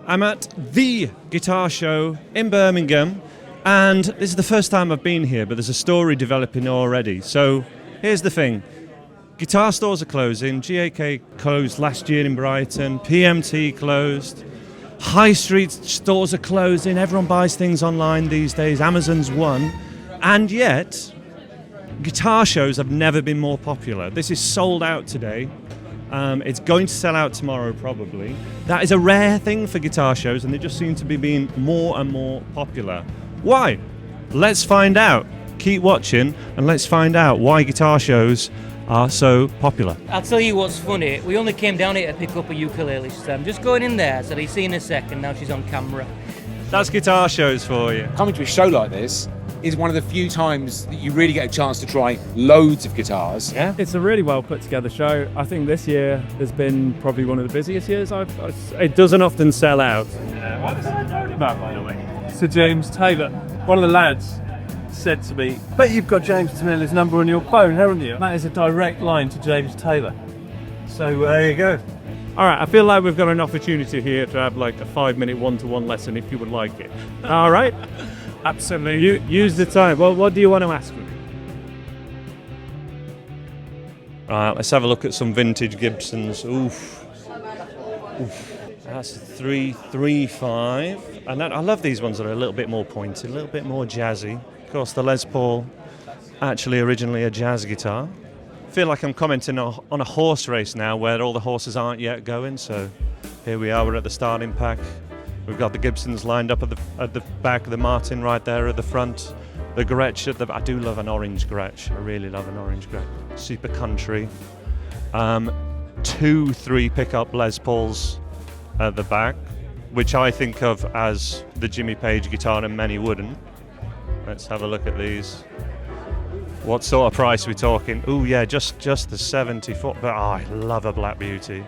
I'm at the guitar show in Birmingham, and this is the first time I've been here, but there's a story developing already. So here's the thing. Guitar stores are closing. GAK closed last year in Brighton. PMT closed. High street stores are closing. Everyone buys things online these days. Amazon's one. And yet, guitar shows have never been more popular. This is sold out today. It's going to sell out tomorrow, probably. That is a rare thing for guitar shows, and they just seem to be being more and more popular. Why? Let's find out. Keep watching, and let's find out why guitar shows are so popular. I'll tell you what's funny. We only came down here to pick up a ukulele, so I'm just going in there, so you see in a second. Now she's on camera. That's guitar shows for you. Coming to a show like this is one of the few times that you really get a chance to try loads of guitars. Yeah? It's a really well put together show. I think this year has been probably one of the busiest years it doesn't often sell out. What was I known about, by the way? Sir James Taylor, one of the lads, said to me, "Bet you've got James Taylor's number on your phone, haven't you?" That is a direct line to James Taylor. So there you go. All right, I feel like we've got an opportunity here to have like a 5-minute one-to-one lesson if you would like it. All right? Absolutely. You use the time. Well, what do you want to ask me? All right, let's have a look at some vintage Gibsons. Oof. That's a 335. And I love these ones that are a little bit more pointed, a little bit more jazzy. Of course, the Les Paul, actually originally a jazz guitar. I feel like I'm commenting on a horse race now where all the horses aren't yet going. So here we are, we're at the starting pack. We've got the Gibsons lined up at the back, the Martin right there at the front, the Gretsch at the I do love an orange Gretsch. I really love an orange Gretsch. Super country. 2-3 pickup Les Pauls at the back, which I think of as the Jimmy Page guitar, and many wouldn't. Let's have a look at these. What sort of price are we talking? Oh yeah, just the 74. But I love a Black Beauty.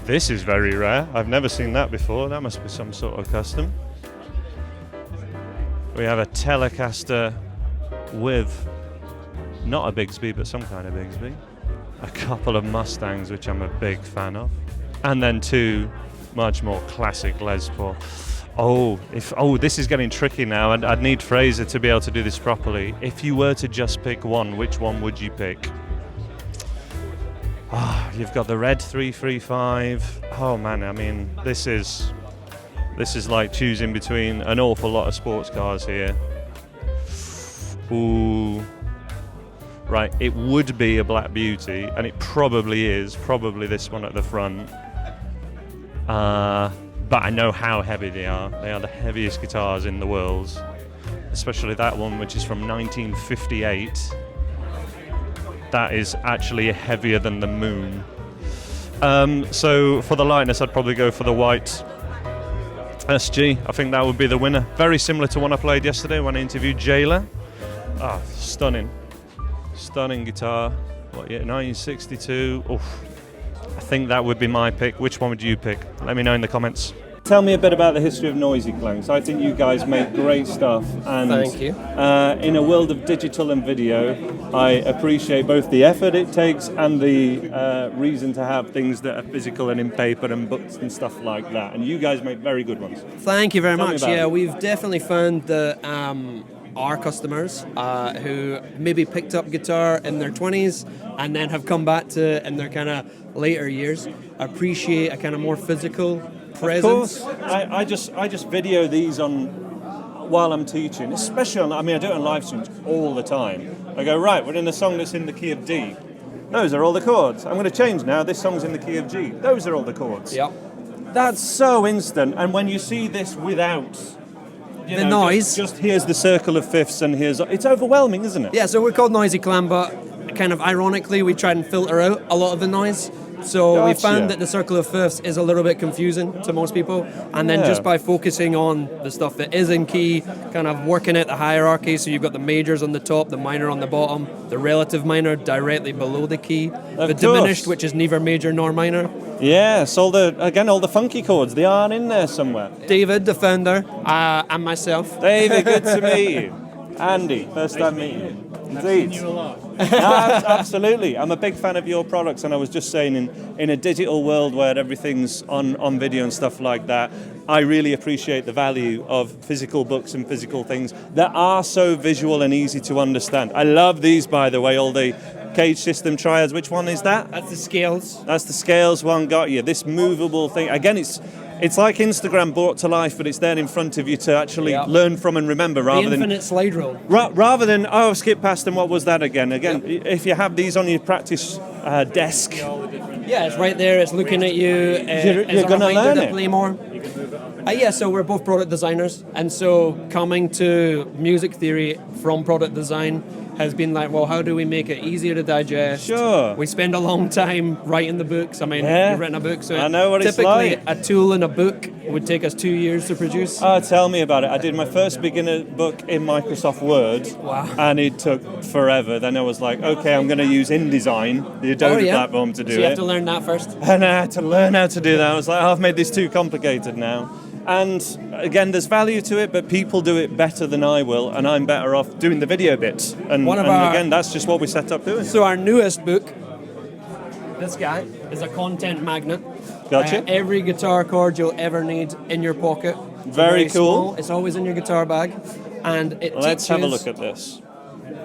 This is very rare. I've never seen that before. That must be some sort of custom. We have a Telecaster with not a Bigsby, but some kind of Bigsby. A couple of Mustangs, which I'm a big fan of. And then 2 much more classic Les Paul. This is getting tricky now, and I'd need Fraser to be able to do this properly. If you were to just pick one, which one would you pick? You've got the red 335. Oh man, I mean, this is like choosing between an awful lot of sports cars here. Ooh. Right, it would be a Black Beauty, and it probably is. Probably this one at the front. But I know how heavy they are. They are the heaviest guitars in the world. Especially that one, which is from 1958. That is actually heavier than the moon. So for the lightness, I'd probably go for the white SG. I think that would be the winner. Very similar to one I played yesterday when I interviewed Jayla. Stunning. Stunning guitar. 1962. Oof. I think that would be my pick. Which one would you pick? Let me know in the comments. Tell me a bit about the history of NoisyClan. I think you guys make great stuff, and thank you. In a world of digital and video, I appreciate both the effort it takes and the reason to have things that are physical and in paper and books and stuff like that. And you guys make very good ones. Thank you very Tell me much. about Yeah, it. we've definitely found that our customers who maybe picked up guitar in their 20s and then have come back to it in their kind of later years appreciate a kind of more physical presence. Of course, I just video these on while I'm teaching, especially on. I do it on live streams all the time. I go, right, we're in a song that's in the key of D. Those are all the chords. I'm going to change now. This song's in the key of G. Those are all the chords. Yep. That's so instant. And when you see this without the noise, just here's the circle of fifths, and it's overwhelming, isn't it? Yeah. So we're called NoisyClan, but kind of ironically, we try and filter out a lot of the noise. So we found that the circle of fifths is a little bit confusing to most people, and then just by focusing on the stuff that is in key, kind of working at the hierarchy, so you've got the majors on the top, the minor on the bottom, the relative minor directly below the key, the diminished, which is neither major nor minor. Yes, all the funky chords, they are in there somewhere. David, the founder, and myself. David, good to meet you. Andy, first time meeting you. Indeed. I've seen you a lot. Absolutely. I'm a big fan of your products, and I was just saying in a digital world where everything's on video and stuff like that, I really appreciate the value of physical books and physical things that are so visual and easy to understand. I love these, by the way, all the cage system triads. Which one is that? That's the scales. That's the scales one, got you. This movable thing, again, it's like Instagram brought to life, but it's there in front of you to actually learn from and remember, rather the than infinite slide rule. Rather than skip past and what was that again? If you have these on your practice desk, yeah, it's right there. It's looking at you. You're going to learn it. Play more. So we're both product designers, and so coming to music theory from product design has been like, well, how do we make it easier to digest? Sure. We spend a long time writing the books. I mean, you've written a book, so I know what it's typically like. a tool in a book would take us 2 years to produce. Oh, tell me about it. I did my first beginner book in Microsoft Word, and it took forever. Then I was like, okay, I'm going to use InDesign, the Adobe platform, to do it. So you have to learn that first? And I had to learn how to do that. I was like, I've made this too complicated now. And again, there's value to it, but people do it better than I will, and I'm better off doing the video bits. And again, that's just what we set up doing. So our newest book, this guy, is a content magnet. Gotcha. Every guitar chord you'll ever need in your pocket. Very cool. Small. It's always in your guitar bag. And Let's have a look at this.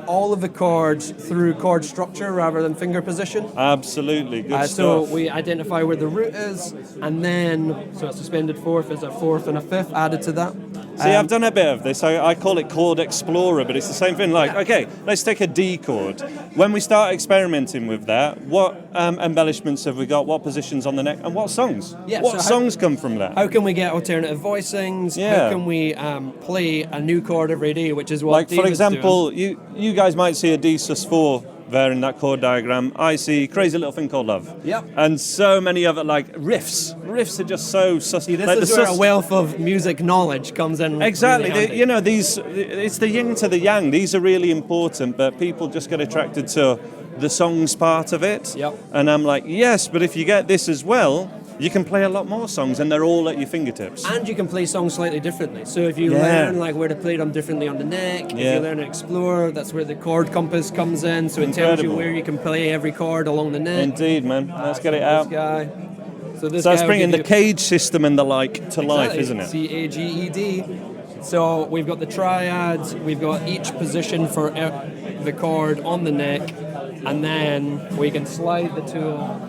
All of the chords through chord structure rather than finger position. Absolutely, good stuff. So we identify where the root is, and then, so a suspended fourth is a fourth and a fifth added to that. See, I've done a bit of this. I call it Chord Explorer, but it's the same thing. Like, okay, let's take a D chord. When we start experimenting with that, what embellishments have we got? What positions on the neck? And what songs? What songs come from that? How can we get alternative voicings? Yeah. How can we play a new chord every day, which is what Like, David's for example, doing. you guys might see a D sus4 there in that chord diagram. I see Crazy Little Thing Called Love. Yep. And so many other, like, riffs. Riffs are just so sussy. This is where a wealth of music knowledge comes in. Exactly. Really handy. You know, it's the yin to the yang. These are really important, but people just get attracted to the songs part of it. Yep. And I'm like, yes, but if you get this as well, you can play a lot more songs, and they're all at your fingertips. And you can play songs slightly differently. So if you learn like where to play them differently on the neck, if you learn to explore, that's where the chord compass comes in. So it tells you where you can play every chord along the neck. Indeed, man. Let's get it out. So that's bringing the cage system and the like to life, isn't it? CAGED. So we've got the triads, we've got each position for the chord on the neck, and then we can slide the tool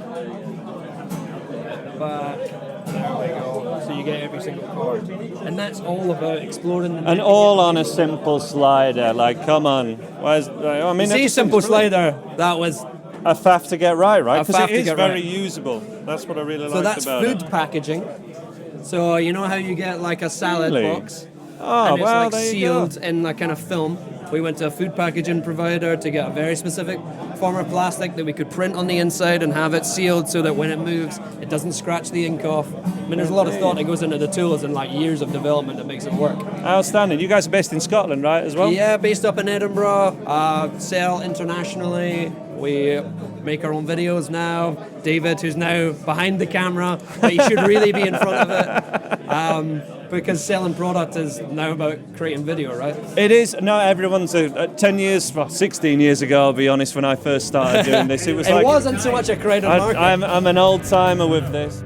back. There we go. So you get every single chord. And that's all about exploring the neck. And all on a simple slider. Like, come on. I mean, see, simple slider, that was a faff to get right? Because it is very right. usable. That's what I really so liked about it. So that's food packaging. So you know how you get like a salad box? Oh, and it's wow, like there you sealed go. in a kind of film. We went to a food packaging provider to get a very specific form of plastic that we could print on the inside and have it sealed so that when it moves, it doesn't scratch the ink off. I mean, there's a lot of thought that goes into the tools and like years of development that makes it work. Outstanding. You guys are based in Scotland, right, as well? Yeah, based up in Edinburgh, sell internationally. We make our own videos now. David, who's now behind the camera, but he should really be in front of it. Because selling product is now about creating video, right? It is. No, everyone's 10 years, well, 16 years ago, I'll be honest, when I first started doing this. It wasn't so much a crowded market. I'm an old timer with this.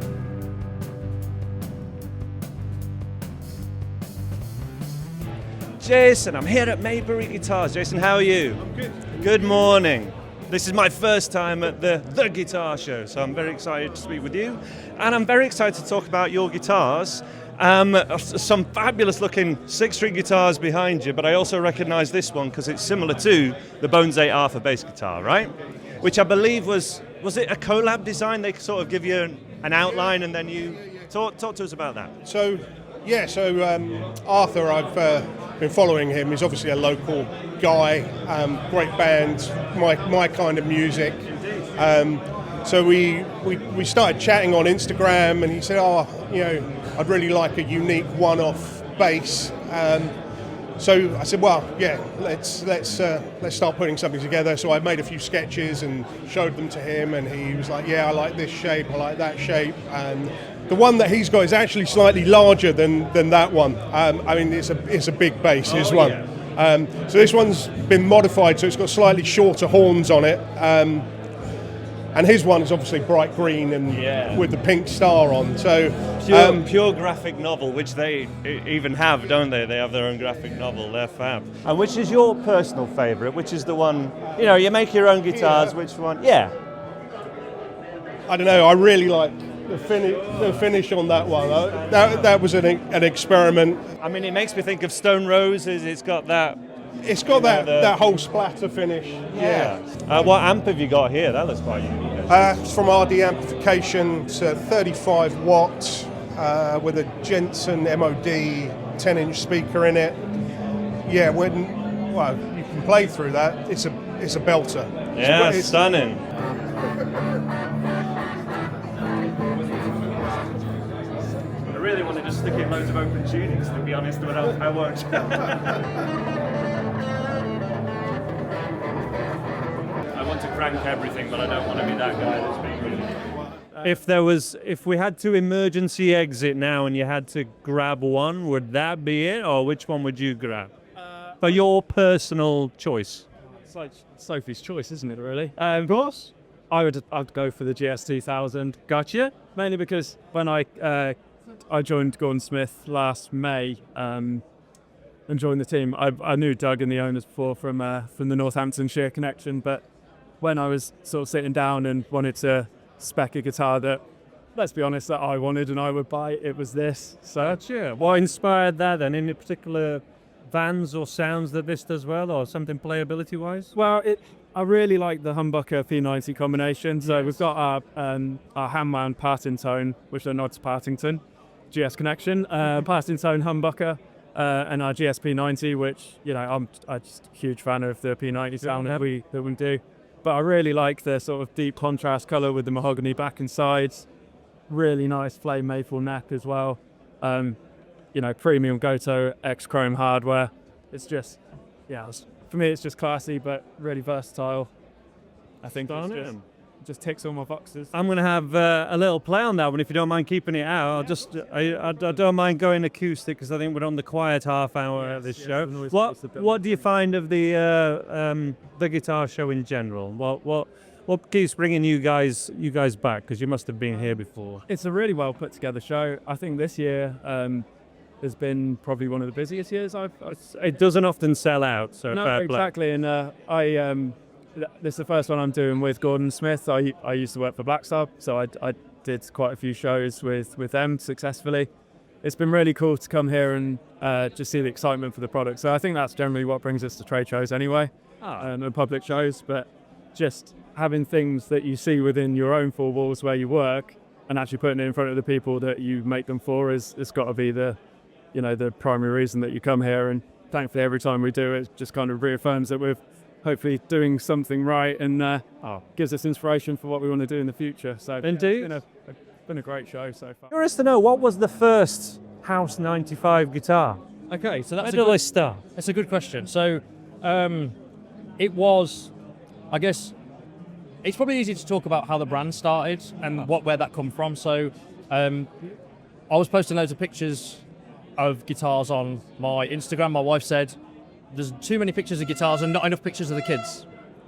Jason, I'm here at Maybury Guitars. Jason, how are you? I'm good. Good morning. This is my first time at the Guitar Show, so I'm very excited to speak with you. And I'm very excited to talk about your guitars. Some fabulous looking 6-string guitars behind you, but I also recognize this one because it's similar to the Bones 8 Arthur bass guitar, right? Which I believe was it a collab design? They sort of give you an outline and then you talk to us about that. So Arthur, I've been following him. He's obviously a local guy, great band, my kind of music. So we started chatting on Instagram, and he said, I'd really like a unique one-off bass. So I said, well, yeah, let's start putting something together. So I made a few sketches and showed them to him, and he was like, yeah, I like this shape, I like that shape. And the one that he's got is actually slightly larger than that one. I mean, it's a big bass, his one. Yeah. So this one's been modified, so it's got slightly shorter horns on it. And his one is obviously bright green and with the pink star on. So pure graphic novel, which they even have, don't they? They have their own graphic novel. They're fab. And which is your personal favourite? Which is the one? You know, you make your own guitars. Which one? Yeah. I don't know. I really like the finish on that one. That was an experiment. I mean, it makes me think of Stone Roses. It's got that. It's got that whole splatter finish. Yeah. What amp have you got here? That looks quite unique. It's from RD Amplification. It's a 35 watt with a Jensen MOD 10-inch speaker in it. Yeah, you can play through that. It's a belter. Yeah, it's stunning. I really want to just stick in loads of open tunings, to be honest, but I won't. I want to crank everything, but I don't want to be that guy that's being really... If we had to emergency exit now and you had to grab one, would that be it, or which one would you grab? For your personal choice. It's like Sophie's choice, isn't it, really? Of course. I'd go for the GS2000. Gotcha. Mainly because when I joined Gordon Smith last May and joined the team, I knew Doug and the owners before from the Northamptonshire connection, but when I was sort of sitting down and wanted to spec a guitar that, let's be honest, that I wanted and I would buy, it was this. So Gotcha. What inspired that then? Any particular vans or sounds that this does well, or something playability-wise? Well, I really like the humbucker P90 combination. So we've got our hand-wound parting tone, which are nods to Partington, GS connection, parting tone humbucker, and our GS-P90, which, you know, I'm just a huge fan of the P90 sound that we do. But I really like the sort of deep contrast colour with the mahogany back and sides. Really nice flame maple neck as well. You know, premium Goto X-Chrome hardware. It's just, for me it's just classy but really versatile. I think it just ticks all my boxes. I'm going to have a little play on that one if you don't mind keeping it out. I don't mind going acoustic because I think we're on the quiet half hour of this show. What do you find of the guitar show in general? What keeps bringing you guys back? Because you must have been here before. It's a really well put together show. I think this year has been probably one of the busiest years It doesn't often sell out, so no, exactly. And this is the first one I'm doing with Gordon Smith. I used to work for Blackstar, so I did quite a few shows with them successfully. It's been really cool to come here and just see the excitement for the product. So I think that's generally what brings us to trade shows anyway, and public shows. But just having things that you see within your own four walls where you work and actually putting it in front of the people that you make them for it's got to be the primary reason that you come here. And thankfully every time we do it just kind of reaffirms that we're hopefully doing something right and gives us inspiration for what we want to do in the future. So indeed, it's been a great show so far. Curious to know, what was the first House 95 guitar? Okay, so Where did they start? That's a good question. So it was, I guess, it's probably easy to talk about how the brand started and where that come from. So I was posting loads of pictures of guitars on my Instagram. My wife said, there's too many pictures of guitars and not enough pictures of the kids.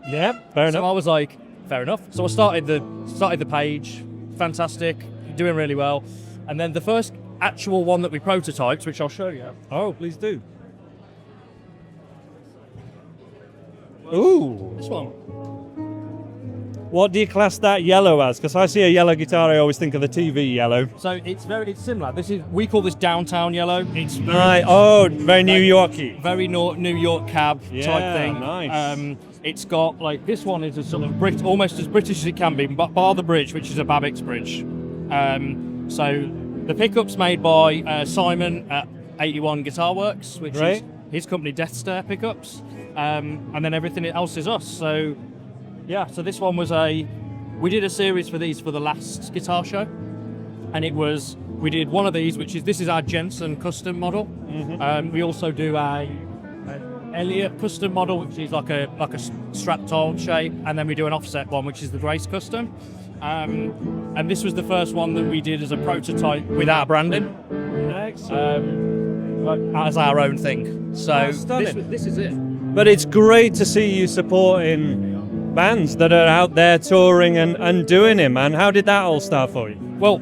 Yeah, fair enough. So I was like, fair enough. So I started the page, fantastic, doing really well. And then the first actual one that we prototyped, which I'll show you. Oh, please do. Ooh. This one. What do you class that yellow as? Because I see a yellow guitar, I always think of the TV yellow. So it's similar. We call this downtown yellow. It's very New Yorky. Very New York cab type thing. Nice. It's got like, this one is a sort of almost as British as it can be, but bar the bridge, which is a Babbitt's bridge. So the pickup's made by Simon at 81 Guitar Works, which is his company, Death Stare Pickups, and then everything else is us. So yeah, so this one was we did a series for these for the last guitar show, and we did one of these, this is our Jensen custom model. Mm-hmm. We also do an Elliott custom model, which is like a strapped on shape, and then we do an offset one, which is the Grace custom. And this was the first one that we did as a prototype without branding. Excellent. as our own thing. So stunning. this is it. But it's great to see you supporting bands that are out there touring and doing it, man. How did that all start for you? Well,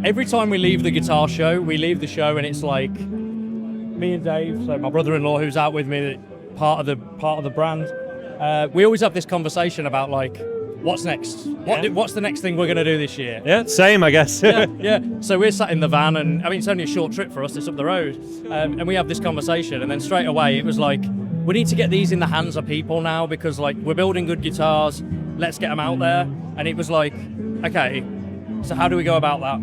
every time we leave the guitar show, we leave the show and it's like me and Dave, so my brother-in-law who's out with me, part of the brand. We always have this conversation about like, what's next? What's the next thing we're going to do this year? Yeah, same, I guess. yeah. So we're sat in the van, and I mean, it's only a short trip for us. It's up the road, and we have this conversation, and then straight away it was like, we need to get these in the hands of people now because like we're building good guitars. Let's get them out there. And it was like, okay, so how do we go about that?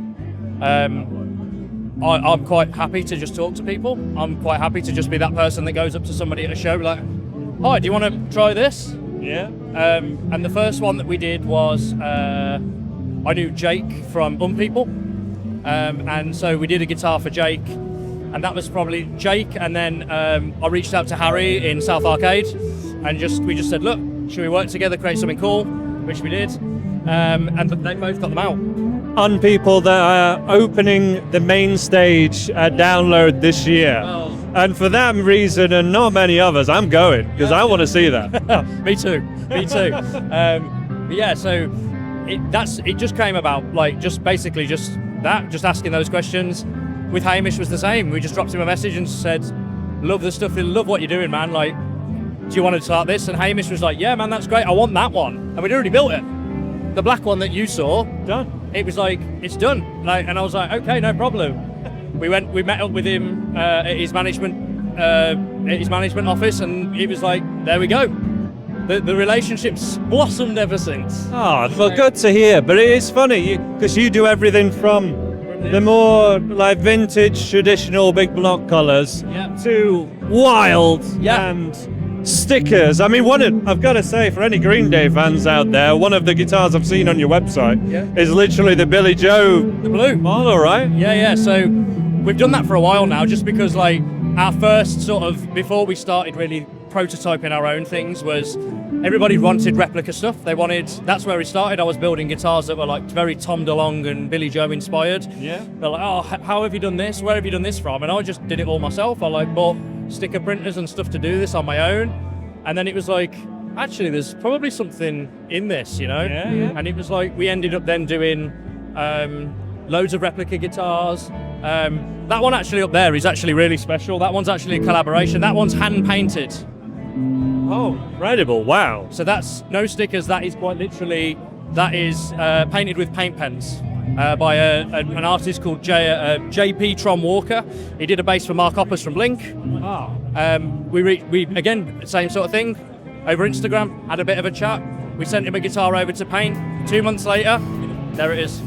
I'm quite happy to just talk to people. I'm quite happy to just be that person that goes up to somebody at a show like, hi, do you want to try this? Yeah. And the first one that we did was, I knew Jake from People, and so we did a guitar for Jake, and that was probably Jake, and then I reached out to Harry in South Arcade, and we just said, look, should we work together, create something cool, which we did, and they both got them out. People that are opening the main stage at Download this year. Well, and for that reason and not many others, I'm going because I want to see that. Me too. But yeah, so it just came about like just asking those questions. With Hamish was the same. We just dropped him a message and said, love the stuff, love what you're doing, man. Like, do you want to start this? And Hamish was like, yeah, man, that's great. I want that one. And we'd already built it. The black one that you saw, Done. It was like, it's done. Like, and I was like, okay, no problem. We met up with him at his management office, and he was like, there we go. The relationship's blossomed ever since. Oh, well, good to hear. But it is funny because you do everything from the more like vintage, traditional big block colours to wild and stickers. I mean, I've got to say, for any Green Day fans out there, one of the guitars I've seen on your website is literally the Billy Joe, the blue model, right? Yeah. So we've done that for a while now, just because like our first sort of, before we started really prototyping our own things, was everybody wanted replica stuff. That's where it started. I was building guitars that were like very Tom DeLonge and Billy Joe inspired. Yeah. They're like, oh, how have you done this? Where have you done this from? And I just did it all myself. I like bought sticker printers and stuff to do this on my own. And then it was like, actually, there's probably something in this, you know? Yeah. And it was like, we ended up then doing loads of replica guitars. That one actually up there is actually really special. That one's actually a collaboration. That one's hand painted. Oh, incredible. Wow. So that's no stickers. That is quite literally, painted with paint pens by an artist called JP Tron Walker. He did a bass for Mark Hoppus from Blink. Oh. We again, same sort of thing, over Instagram, had a bit of a chat. We sent him a guitar over to paint. 2 months later, there it is.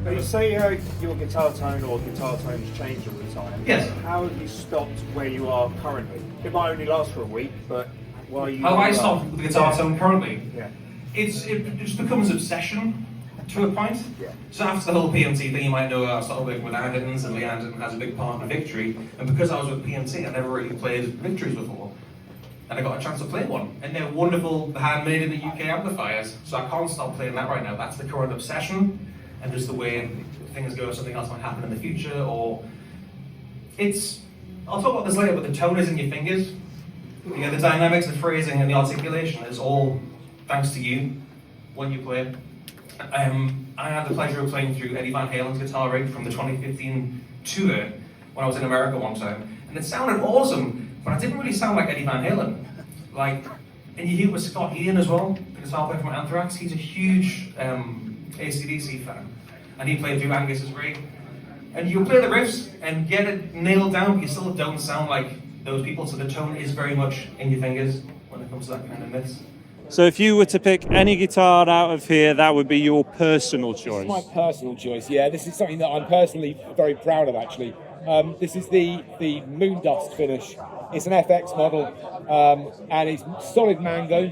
You say your guitar tone or guitar tones change all the time. Yes. How have you stopped where you are currently? It might only last for a week, but while you... How I stopped with the guitar tone currently? Yeah. It just becomes obsession to a point. Yeah. So after the whole PMT thing, you might know I started working with Andertons, and Lee Anderton has a big part in Victory. And because I was with PMT, I never really played Victories before. And I got a chance to play one. And they're wonderful, handmade in the UK amplifiers. So I can't stop playing that right now. That's the current obsession. And just the way things go, something else might happen in the future, or I'll talk about this later, but the tone is in your fingers. You know, the dynamics, the phrasing, and the articulation is all thanks to you when you play. I had the pleasure of playing through Eddie Van Halen's guitar rig from the 2015 tour when I was in America one time, and it sounded awesome, but I didn't really sound like Eddie Van Halen. And you hear it with Scott Ian as well, the guitar player from Anthrax. He's a huge AC/DC fan, and he played through Angus's rig. And you play the riffs and get it nailed down, but you still don't sound like those people, so the tone is very much in your fingers when it comes to that kind of mix. So if you were to pick any guitar out of here, that would be your personal choice? This is my personal choice, yeah. This is something that I'm personally very proud of, actually. This is the Moondust finish. It's an FX model, and it's solid mango.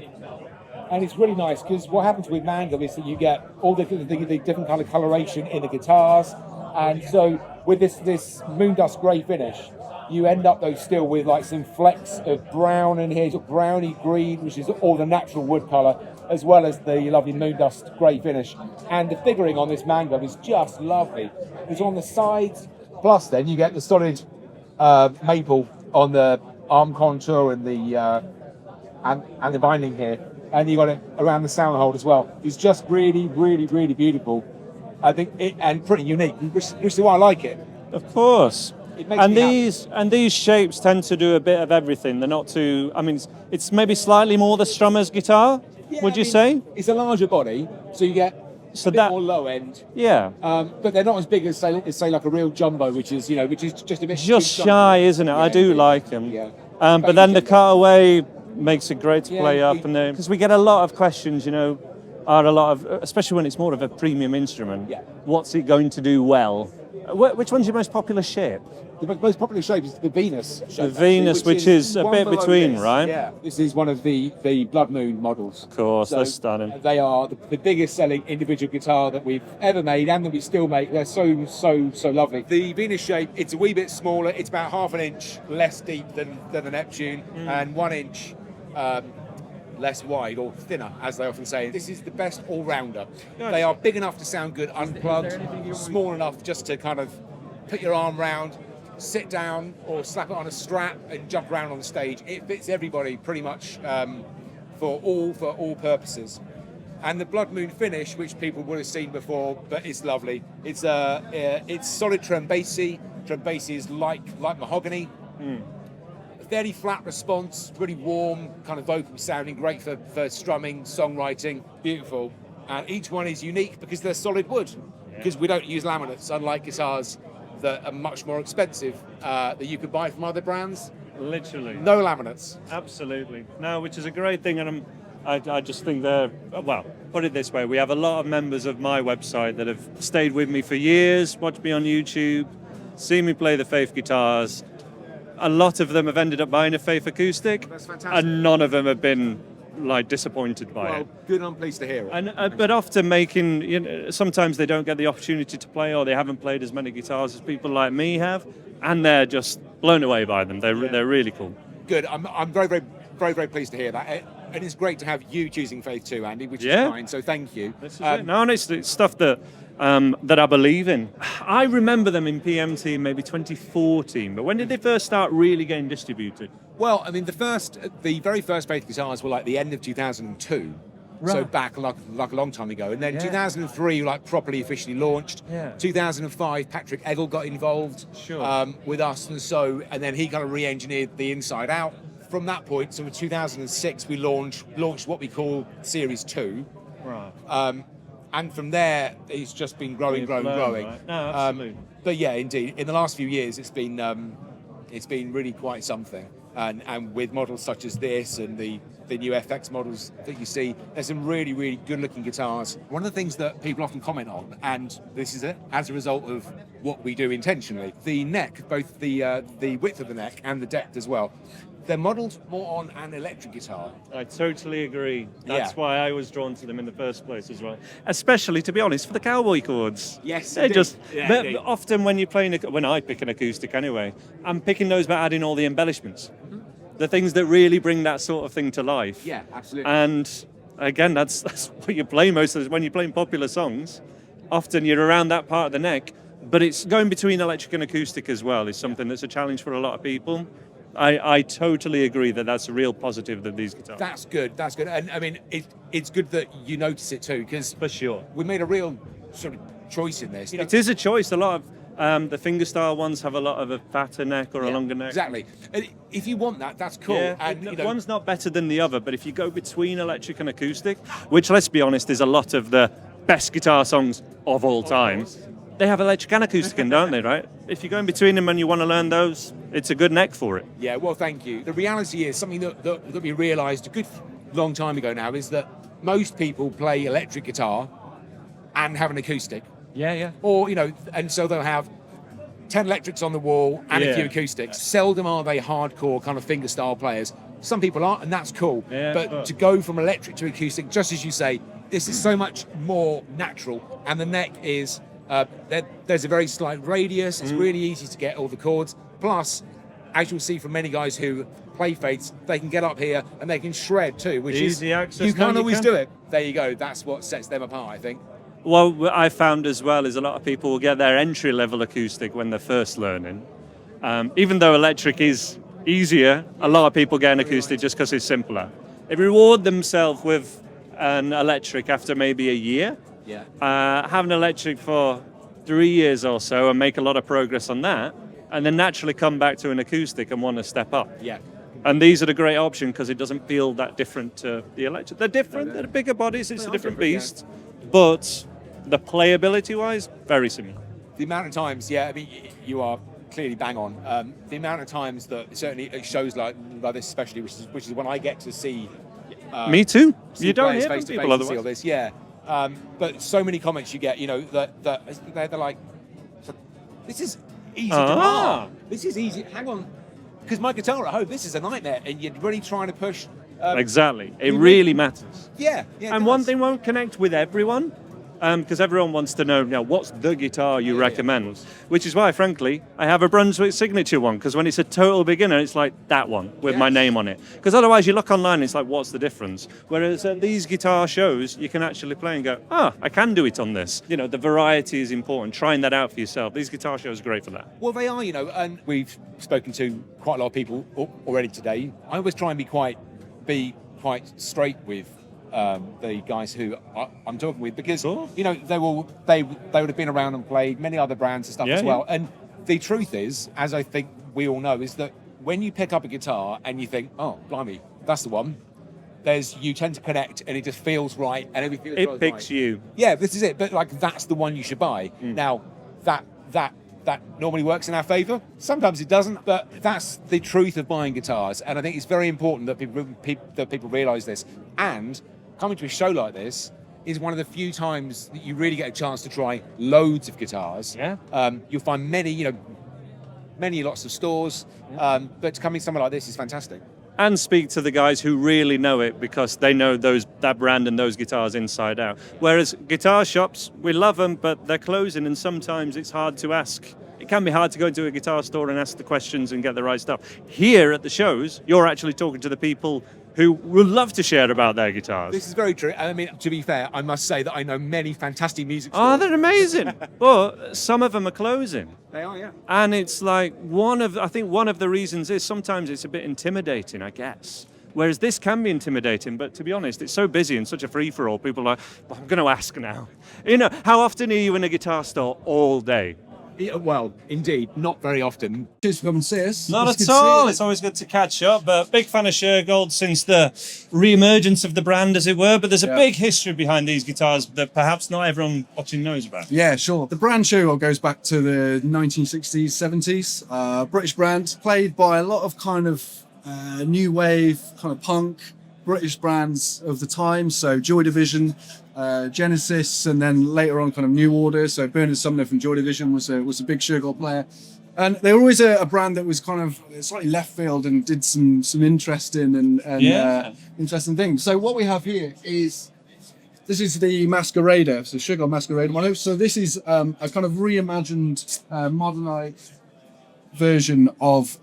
And it's really nice because what happens with mango is that you get all the different kind of coloration in the guitars, and so with this Moondust grey finish, you end up though still with like some flecks of brown in here. You've got browny green, which is all the natural wood colour, as well as the lovely Moondust grey finish. And the figuring on this mango is just lovely. It's on the sides, plus then you get the solid maple on the arm contour and the binding here, and you got it around the sound hole as well. It's just really, really, really beautiful. I think and pretty unique, which is why I like it. Of course. It makes me happy. These shapes tend to do a bit of everything. They're not too. I mean, it's maybe slightly more the strummer's guitar. Would you say? It's a larger body, so you get a bit more low end. Yeah. But they're not as big as say like a real jumbo, which is just a bit just shy, isn't it? Yeah, I do like them. Yeah. But then the cutaway makes it great to play up, and because we get a lot of questions, especially when it's more of a premium instrument. Yeah. What's it going to do well? Which one's your most popular shape? The most popular shape is the Venus shape. The Venus, which is a bit between, right? Yeah. This is one of the Blood Moon models. Of course, they're stunning. They are the biggest selling individual guitar that we've ever made and that we still make. They're so lovely. The Venus shape, it's a wee bit smaller. It's about half an inch less deep than the Neptune and 1 inch less wide or thinner, as they often say. This is the best all-rounder. They are big enough to sound good unplugged, small enough just to kind of put your arm round, sit down or slap it on a strap and jump around on the stage. It fits everybody pretty much for all purposes. And the Blood Moon finish, which people would have seen before, but it's lovely. It's solid Trembesi. Trembesi is like mahogany. Fairly flat response, really warm, kind of vocal sounding, great for strumming, songwriting, beautiful. And each one is unique because they're solid wood, because we don't use laminates, unlike guitars that are much more expensive that you could buy from other brands. Literally. No laminates. Absolutely. No, which is a great thing, and I just think put it this way, we have a lot of members of my website that have stayed with me for years, watched me on YouTube, seen me play the Faith guitars. A lot of them have ended up buying a Faith acoustic, That's fantastic. and none of them have been disappointed by it. Good, I'm pleased to hear it. And but often sometimes they don't get the opportunity to play, or they haven't played as many guitars as people like me have, and they're just blown away by them. They're really cool. Good. I'm very, very, very, very pleased to hear that. And it's great to have you choosing Faith too, Andy, which is fine. So thank you. This is it. No, it's stuff that I believe in. I remember them in PMT maybe 2014, but when did they first start really getting distributed? Well, I mean, the very first Faith guitars were like the end of 2002. Right. So back like a long time ago. And then 2003, properly officially launched. Yeah. 2005, Patrick Eggle got involved with us. And then he kind of re-engineered the inside out. From that point, so in 2006, we launched what we call Series 2. Right. And from there, it's just been growing. Right. No, absolutely. But yeah, indeed, in the last few years, it's been really quite something. And with models such as this and the new FX models that you see, there's some really, really good-looking guitars. One of the things that people often comment on, and this is it, as a result of what we do intentionally, the neck, both the width of the neck and the depth as well. They're modelled more on an electric guitar. I totally agree. That's why I was drawn to them in the first place as well. Especially, to be honest, for the cowboy chords. Yes, they indeed. just. Indeed. Often when you're playing, when I pick an acoustic anyway, I'm picking those by adding all the embellishments, the things that really bring that sort of thing to life. Yeah, absolutely. And again, that's what you play most of the, when you're playing popular songs. Often you're around that part of the neck, but it's going between electric and acoustic as well is something that's a challenge for a lot of people. I totally agree that's a real positive of these guitars. That's good. And I mean, it's good that you notice it too, because for sure we made a real sort of choice in this. It is a choice. A lot of the fingerstyle ones have a lot of a fatter neck or a longer neck. Exactly. And if you want that, that's cool. Yeah, and one's not better than the other, but if you go between electric and acoustic, which let's be honest is a lot of the best guitar songs of all time, they have electric and acoustic in, don't they, right? If you go in between them and you want to learn those, it's a good neck for it. Yeah, well, thank you. The reality is something that we realised a good long time ago now is that most people play electric guitar and have an acoustic. Yeah. Or, and so they'll have 10 electrics on the wall and a few acoustics. Seldom are they hardcore kind of fingerstyle players. Some people are, and that's cool. Yeah, but to go from electric to acoustic, just as you say, this is so much more natural, and the neck is... there's a very slight radius. It's really easy to get all the chords. Plus, as you'll see from many guys who play fades, they can get up here and they can shred too, which Easy is access, you can't no, you always can. do it. There you go. That's what sets them apart, I think. Well, what I found as well is a lot of people will get their entry-level acoustic when they're first learning. Even though electric is easier, a lot of people get an acoustic just because it's simpler. They reward themselves with an electric after maybe a year. Yeah. Have an electric for 3 years or so and make a lot of progress on that, and then naturally come back to an acoustic and want to step up. Yeah. And these are the great option because it doesn't feel that different to the electric. They're different, they're bigger bodies, it's a different beast, but the playability-wise, very similar. The amount of times, I mean, you are clearly bang on. The amount of times that certainly it shows like this, especially, which is when I get to see. Me too. See You don't players hear from face to people face and otherwise. see all this, yeah. But so many comments you get, that they're like, this is easy to mark. This is easy. Hang on, because my guitar at home, this is a nightmare, and you're really trying to push. Exactly. It really matters. Yeah. And one thing won't connect with everyone, because everyone wants to know, what's the guitar you recommend? Which is why, frankly, I have a Brunswick signature one, because when it's a total beginner, it's like that one with my name on it. Because otherwise you look online and it's like, what's the difference? Whereas at these guitar shows, you can actually play and go, I can do it on this. The variety is important. Trying that out for yourself. These guitar shows are great for that. Well, they are, and we've spoken to quite a lot of people already today. I always try and be quite straight with the guys who I'm talking with, because they would have been around and played many other brands and stuff as well. And the truth is, as I think we all know, is that when you pick up a guitar and you think, oh, blimey, that's the one, you tend to connect and it just feels right and everything. It picks you. Yeah, this is it. But that's the one you should buy. Now that normally works in our favour. Sometimes it doesn't, but that's the truth of buying guitars. And I think it's very important that people realise this. And coming to a show like this is one of the few times that you really get a chance to try loads of guitars. Yeah. You'll find many lots of stores, but coming somewhere like this is fantastic. And speak to the guys who really know it, because they know that brand and those guitars inside out. Whereas guitar shops, we love them, but they're closing, and sometimes it's hard to ask. It can be hard to go to a guitar store and ask the questions and get the right stuff. Here at the shows, you're actually talking to the people who would love to share about their guitars. This is very true. I mean, to be fair, I must say that I know many fantastic music stores. Oh, they're amazing. But some of them are closing. They are, yeah. And it's like I think one of the reasons is sometimes it's a bit intimidating, I guess. Whereas this can be intimidating, but to be honest, it's so busy and such a free-for-all. People are like, well, I'm going to ask now. How often are you in a guitar store all day? Yeah, well, indeed, not very often. Cheers for coming to see us. Not at all. It's always good to catch up. But big fan of Shergold since the re-emergence of the brand, as it were. But there's a big history behind these guitars that perhaps not everyone watching knows about. Yeah, sure. The brand Shergold goes back to the 1960s, 70s. British brand, played by a lot of kind of new wave, kind of punk, British brands of the time. So Joy Division, Genesis, and then later on kind of New Order. So Bernard Sumner from Joy Division was a big Shergold player. And they were always a brand that was kind of slightly left field and did some interesting and interesting things. So what we have here is, this is the Masquerader, so Shergold Masquerader one. So this is a kind of reimagined, modernized version of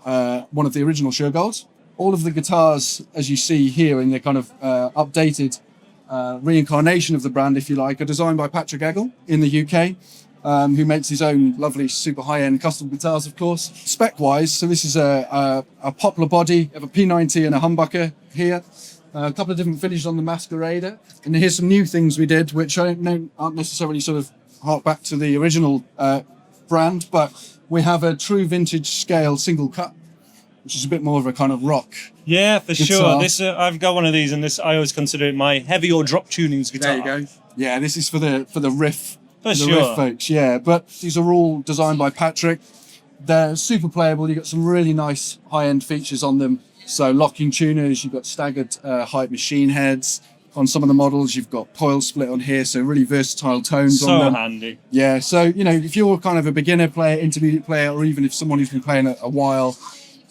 one of the original Shergolds. All of the guitars, as you see here in the kind of updated reincarnation of the brand, if you like, are designed by Patrick Eggle in the UK. Who makes his own lovely super high-end custom guitars, of course. Spec-wise, so this is a poplar body of a P90 and a humbucker here. A couple of different finishes on the Masquerader. And here's some new things we did, which I don't know aren't necessarily sort of hark back to the original brand, but we have a true vintage scale single cut, which is a bit more of a kind of rock. Yeah, for guitar. sure. This I've got one of these, and this I always consider it my heavy or drop tunings guitar. There you go. Yeah, this is for the riff. For the sure. riff folks, yeah. But these are all designed by Patrick. They're super playable. You've got some really nice high-end features on them. So locking tuners, you've got staggered height machine heads. On some of the models, you've got coil split on here, so really versatile tones on them. So handy. Yeah, so, if you're kind of a beginner player, intermediate player, or even if someone who's been playing a while,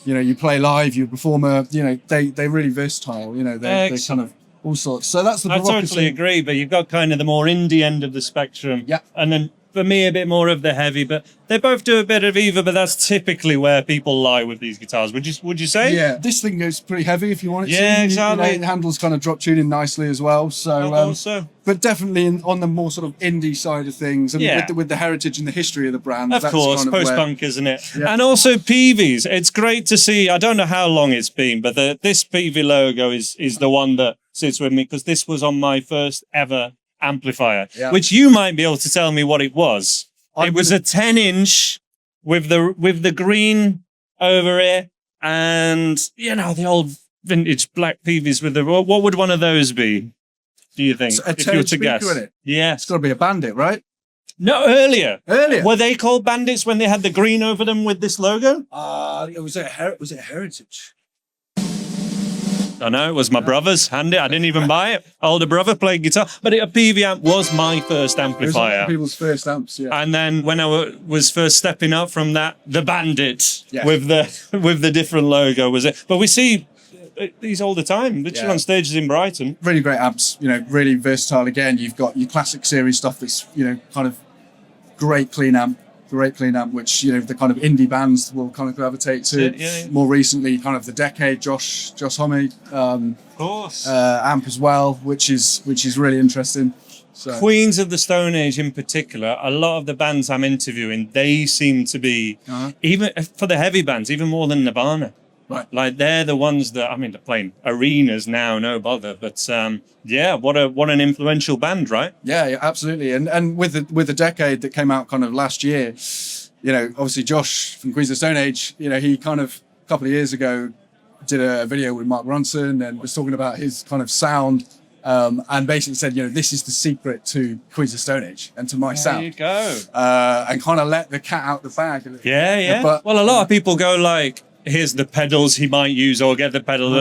you play live, you're a performer, they're really versatile. They're kind of all sorts. So that's the I totally agree, but you've got kind of the more indie end of the spectrum. Yeah. And then for me, a bit more of the heavy, but they both do a bit of either, but that's typically where people lie with these guitars. Would you say? Yeah, this thing goes pretty heavy if you want it to. Yeah, exactly. The handles kind of drop tuning nicely as well. So, but definitely on the more sort of indie side of things, and with the heritage and the history of the brand. Of course, kind of post-punk, isn't it? Yeah. And also Peavy's. It's great to see. I don't know how long it's been, but this Peavy logo is the one that sits with me, because this was on my first ever amplifier, which you might be able to tell me what it was. It was a 10-inch with the green over it, and the old vintage black Peavys with the. What would one of those be? Do you think? A if you were to guess, in it? Yeah, it's got to be a Bandit, right? No, earlier. Were they called Bandits when they had the green over them with this logo? Was it Heritage? I know, it was my brother's. Handy. I didn't even buy it. Older brother played guitar. But a Peavy amp was my first amplifier. It was people's first amps, yeah. And then when I was first stepping up from that, the Bandit with the different logo was it. But we see these all the time, literally on stages in Brighton. Really great amps, really versatile. Again, you've got your classic series stuff that's, kind of great clean amp, which the kind of indie bands will kind of gravitate to. More recently, kind of the Decade, Josh Homme, of course, amp as well, which is really interesting. So. Queens of the Stone Age in particular, a lot of the bands I'm interviewing, they seem to be even for the heavy bands, even more than Nirvana. Right. Like they're the ones that they're playing arenas now, no bother. But what an influential band, right? Yeah, absolutely. And with the Decade that came out kind of last year, obviously Josh from Queens of the Stone Age, he kind of a couple of years ago did a video with Mark Ronson and was talking about his kind of sound, and basically said, this is the secret to Queens of the Stone Age and to my sound. There you go. And kind of let the cat out the bag. Yeah. But, well, a lot of people go like, here's the pedals he might use, or get the pedal.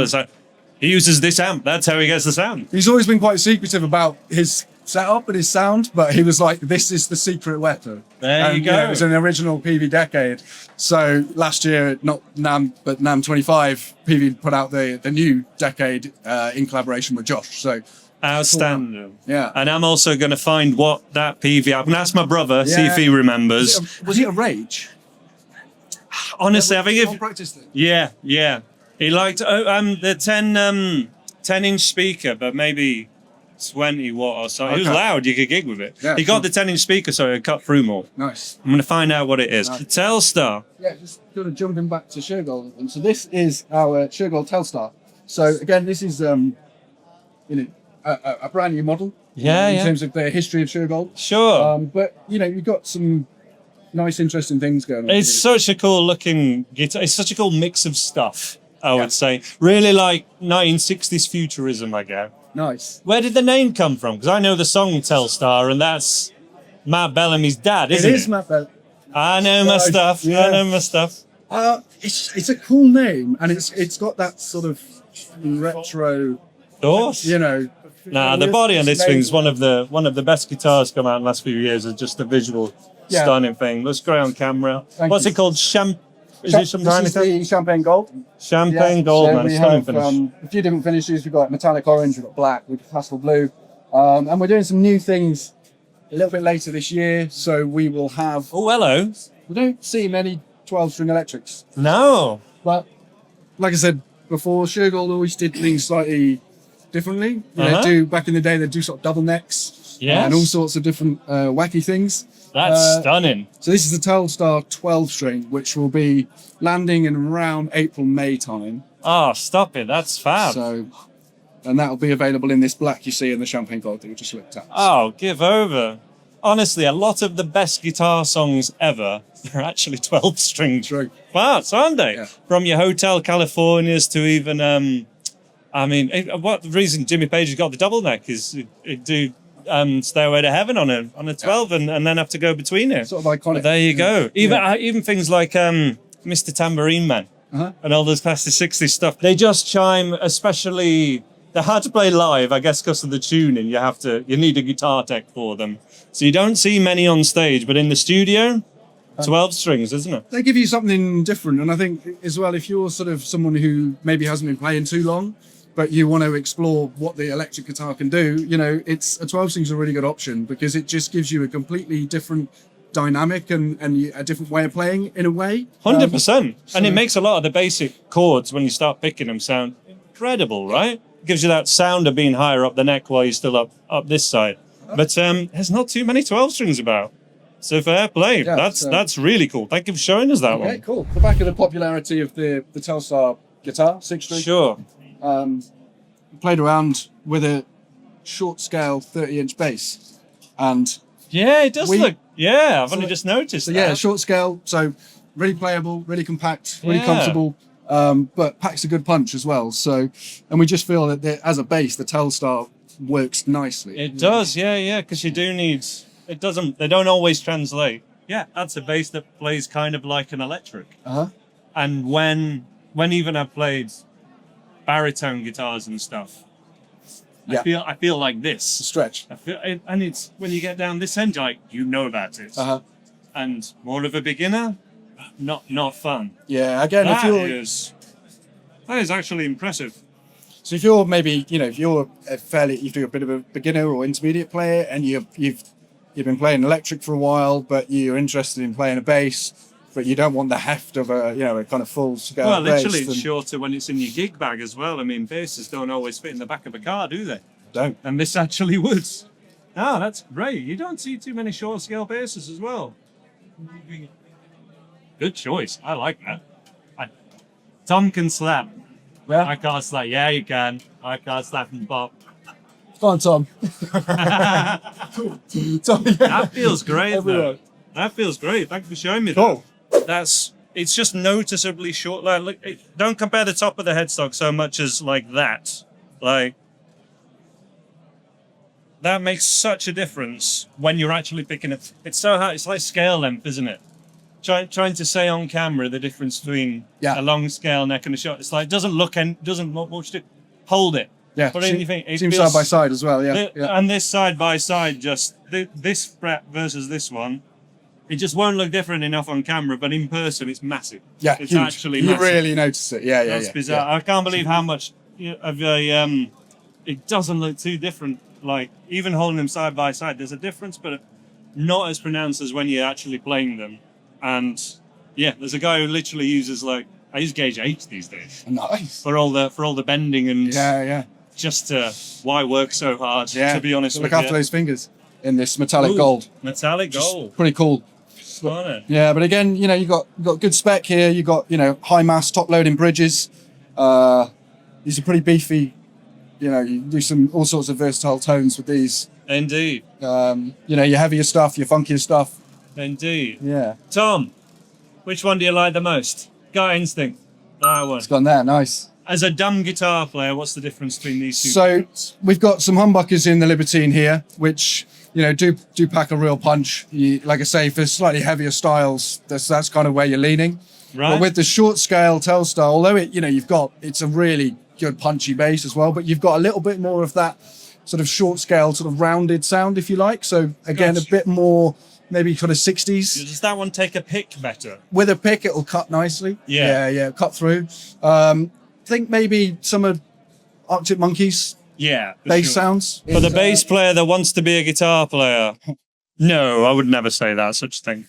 He uses this amp. That's how he gets the sound. He's always been quite secretive about his setup and his sound, but he was like, this is the secret weapon. There you go. It was an original Peavy Decade. So last year, not NAMM, but NAMM 25, Peavy put out the new Decade in collaboration with Josh. So outstanding. Yeah. And I'm also going to find what that Peavy amp, and ask my brother, see if he remembers. Was it a Rage? Honestly, I think practiced it. Yeah. He liked the 10-inch speaker, but maybe 20 watt or something. It was loud. You could gig with it. Yeah, he got the 10-inch speaker, so it cut through more. Nice. I'm going to find out what it is. Nice. Telstar. Yeah, just sort of jumping back to Shergold. And so this is our Shergold Telstar. So again, this is a brand new model. In terms of the history of Shergold. Sure. But you've got some nice, interesting things going on. It's such a cool looking guitar. It's such a cool mix of stuff, I would say. Really like 1960s futurism, I guess. Nice. Where did the name come from? Because I know the song Telstar, and that's Matt Bellamy's dad, isn't it? It is Matt Bellamy. I know my stuff. Yeah. I know my stuff. It's a cool name, and it's got that sort of retro. Of course. Nah, the body on this thing is one of the best guitars come out in the last few years. It's just a visual. Stunning thing. Looks great on camera. What's it called? Is it Champagne? This is the Champagne Gold. Champagne Gold, man. We Stunning have finish. a few different finishes. We've got metallic orange, we've got black, we've got pastel blue. And we're doing some new things a little bit later this year. So we will have... Oh, hello. We don't see many 12-string electrics. No. But like I said before, Shergold always did things slightly differently. They back in the day, they'd do sort of double necks and all sorts of different wacky things. That's stunning. So this is the Telstar 12-string, which will be landing in around April, May time. Oh, stop it. That's fab. And that'll be available in this black you see in the Champagne Gold that we just looked at. Oh, give over. Honestly, a lot of the best guitar songs ever are actually 12-string parts, aren't they? Yeah. From your Hotel Californias to even, what the reason Jimmy Page has got the double neck is it do... Stairway to Heaven on a 12 and then have to go between it. Sort of iconic. But there you go. Even things like Mr. Tambourine Man and all those classic 60s stuff. They just chime, especially, they're hard to play live, I guess, because of the tuning. You need a guitar tech for them. So you don't see many on stage, but in the studio, 12 strings, isn't it? They give you something different. And I think as well, if you're sort of someone who maybe hasn't been playing too long, but you want to explore what the electric guitar can do, it's a 12 string is a really good option because it just gives you a completely different dynamic and a different way of playing in a way. 100%. And it makes a lot of the basic chords when you start picking them sound incredible, right? It gives you that sound of being higher up the neck while you're still up this side. But there's not too many 12 strings about. So fair play. Yeah, that's really cool. Thank you for showing us that one. Okay, cool. The back of the popularity of the Telstar guitar, 6-string. Sure. Played around with a short scale 30-inch bass. And yeah, it does look. Yeah, I've only just noticed that. Yeah, short scale, so really playable, really compact, really comfortable, but packs a good punch as well. So, and we just feel that as a bass, the Telstar works nicely. It does, yeah, because you do need. It doesn't. They don't always translate. Yeah, that's a bass that plays kind of like an electric. And when even I've played baritone guitars and stuff, I feel like this stretch. And it's when you get down this end, like you know about it. And more of a beginner, not fun. Yeah, again, that is actually impressive. So if you're maybe if you're if you're a bit of a beginner or intermediate player and you've been playing electric for a while, but you're interested in playing a bass, but you don't want the heft of a kind of full scale bass. Well, literally, it's shorter when it's in your gig bag as well. I mean, basses don't always fit in the back of a car, do they? Don't. And this actually would. Ah, that's great. You don't see too many short scale basses as well. Good choice. I like that. Tom can slap. Yeah. I can't slap. Yeah, you can. I can't slap and bop. Go on, Tom. Tom, yeah. That feels great, though. That feels great. Thank you for showing me that. It's just noticeably short. Like, look, don't compare the top of the headstock so much as like that. Like, that makes such a difference when you're actually picking it. It's so hard. It's like scale length, isn't it? Trying to say on camera the difference between a long scale neck and a short. It's like doesn't look much to hold it. Yeah, Put it in your thing. It seems feels, side by side as well. Yeah, And this side by side, just this fret versus this one, it just won't look different enough on camera, but in person, it's massive. Yeah, it's huge. actually you massive. really notice it. Yeah, That's bizarre. Yeah. I can't believe how much of a it doesn't look too different. Like even holding them side by side, there's a difference, but not as pronounced as when you're actually playing them. And yeah, there's a guy who literally uses I use gauge 8 these days. Nice. For all the bending and yeah. Just why work so hard? To be honest, look after those fingers in this metallic gold. Metallic gold. Pretty cool. Yeah, but again, you got good spec here. You got high mass top loading bridges. These are pretty beefy. You do all sorts of versatile tones with these. Indeed. Your heavier stuff, your funkier stuff. Indeed. Yeah. Tom, which one do you like the most? Gut instinct. That one. It's gone there. Nice. As a dumb guitar player, what's the difference between these two? So we've got some humbuckers in the Libertine here, which do pack a real punch. Like I say, for slightly heavier styles, that's kind of where you're leaning. Right. But with the short scale Telstar, although it's a really good punchy bass as well, but you've got a little bit more of that sort of short scale, sort of rounded sound, if you like. So again, a bit more maybe kind of 60s. Does that one take a pick better? With a pick, it'll cut nicely. Yeah, cut through. I think maybe some of Arctic Monkeys bass sounds. For the bass player that wants to be a guitar player, no, I would never say that, such a thing.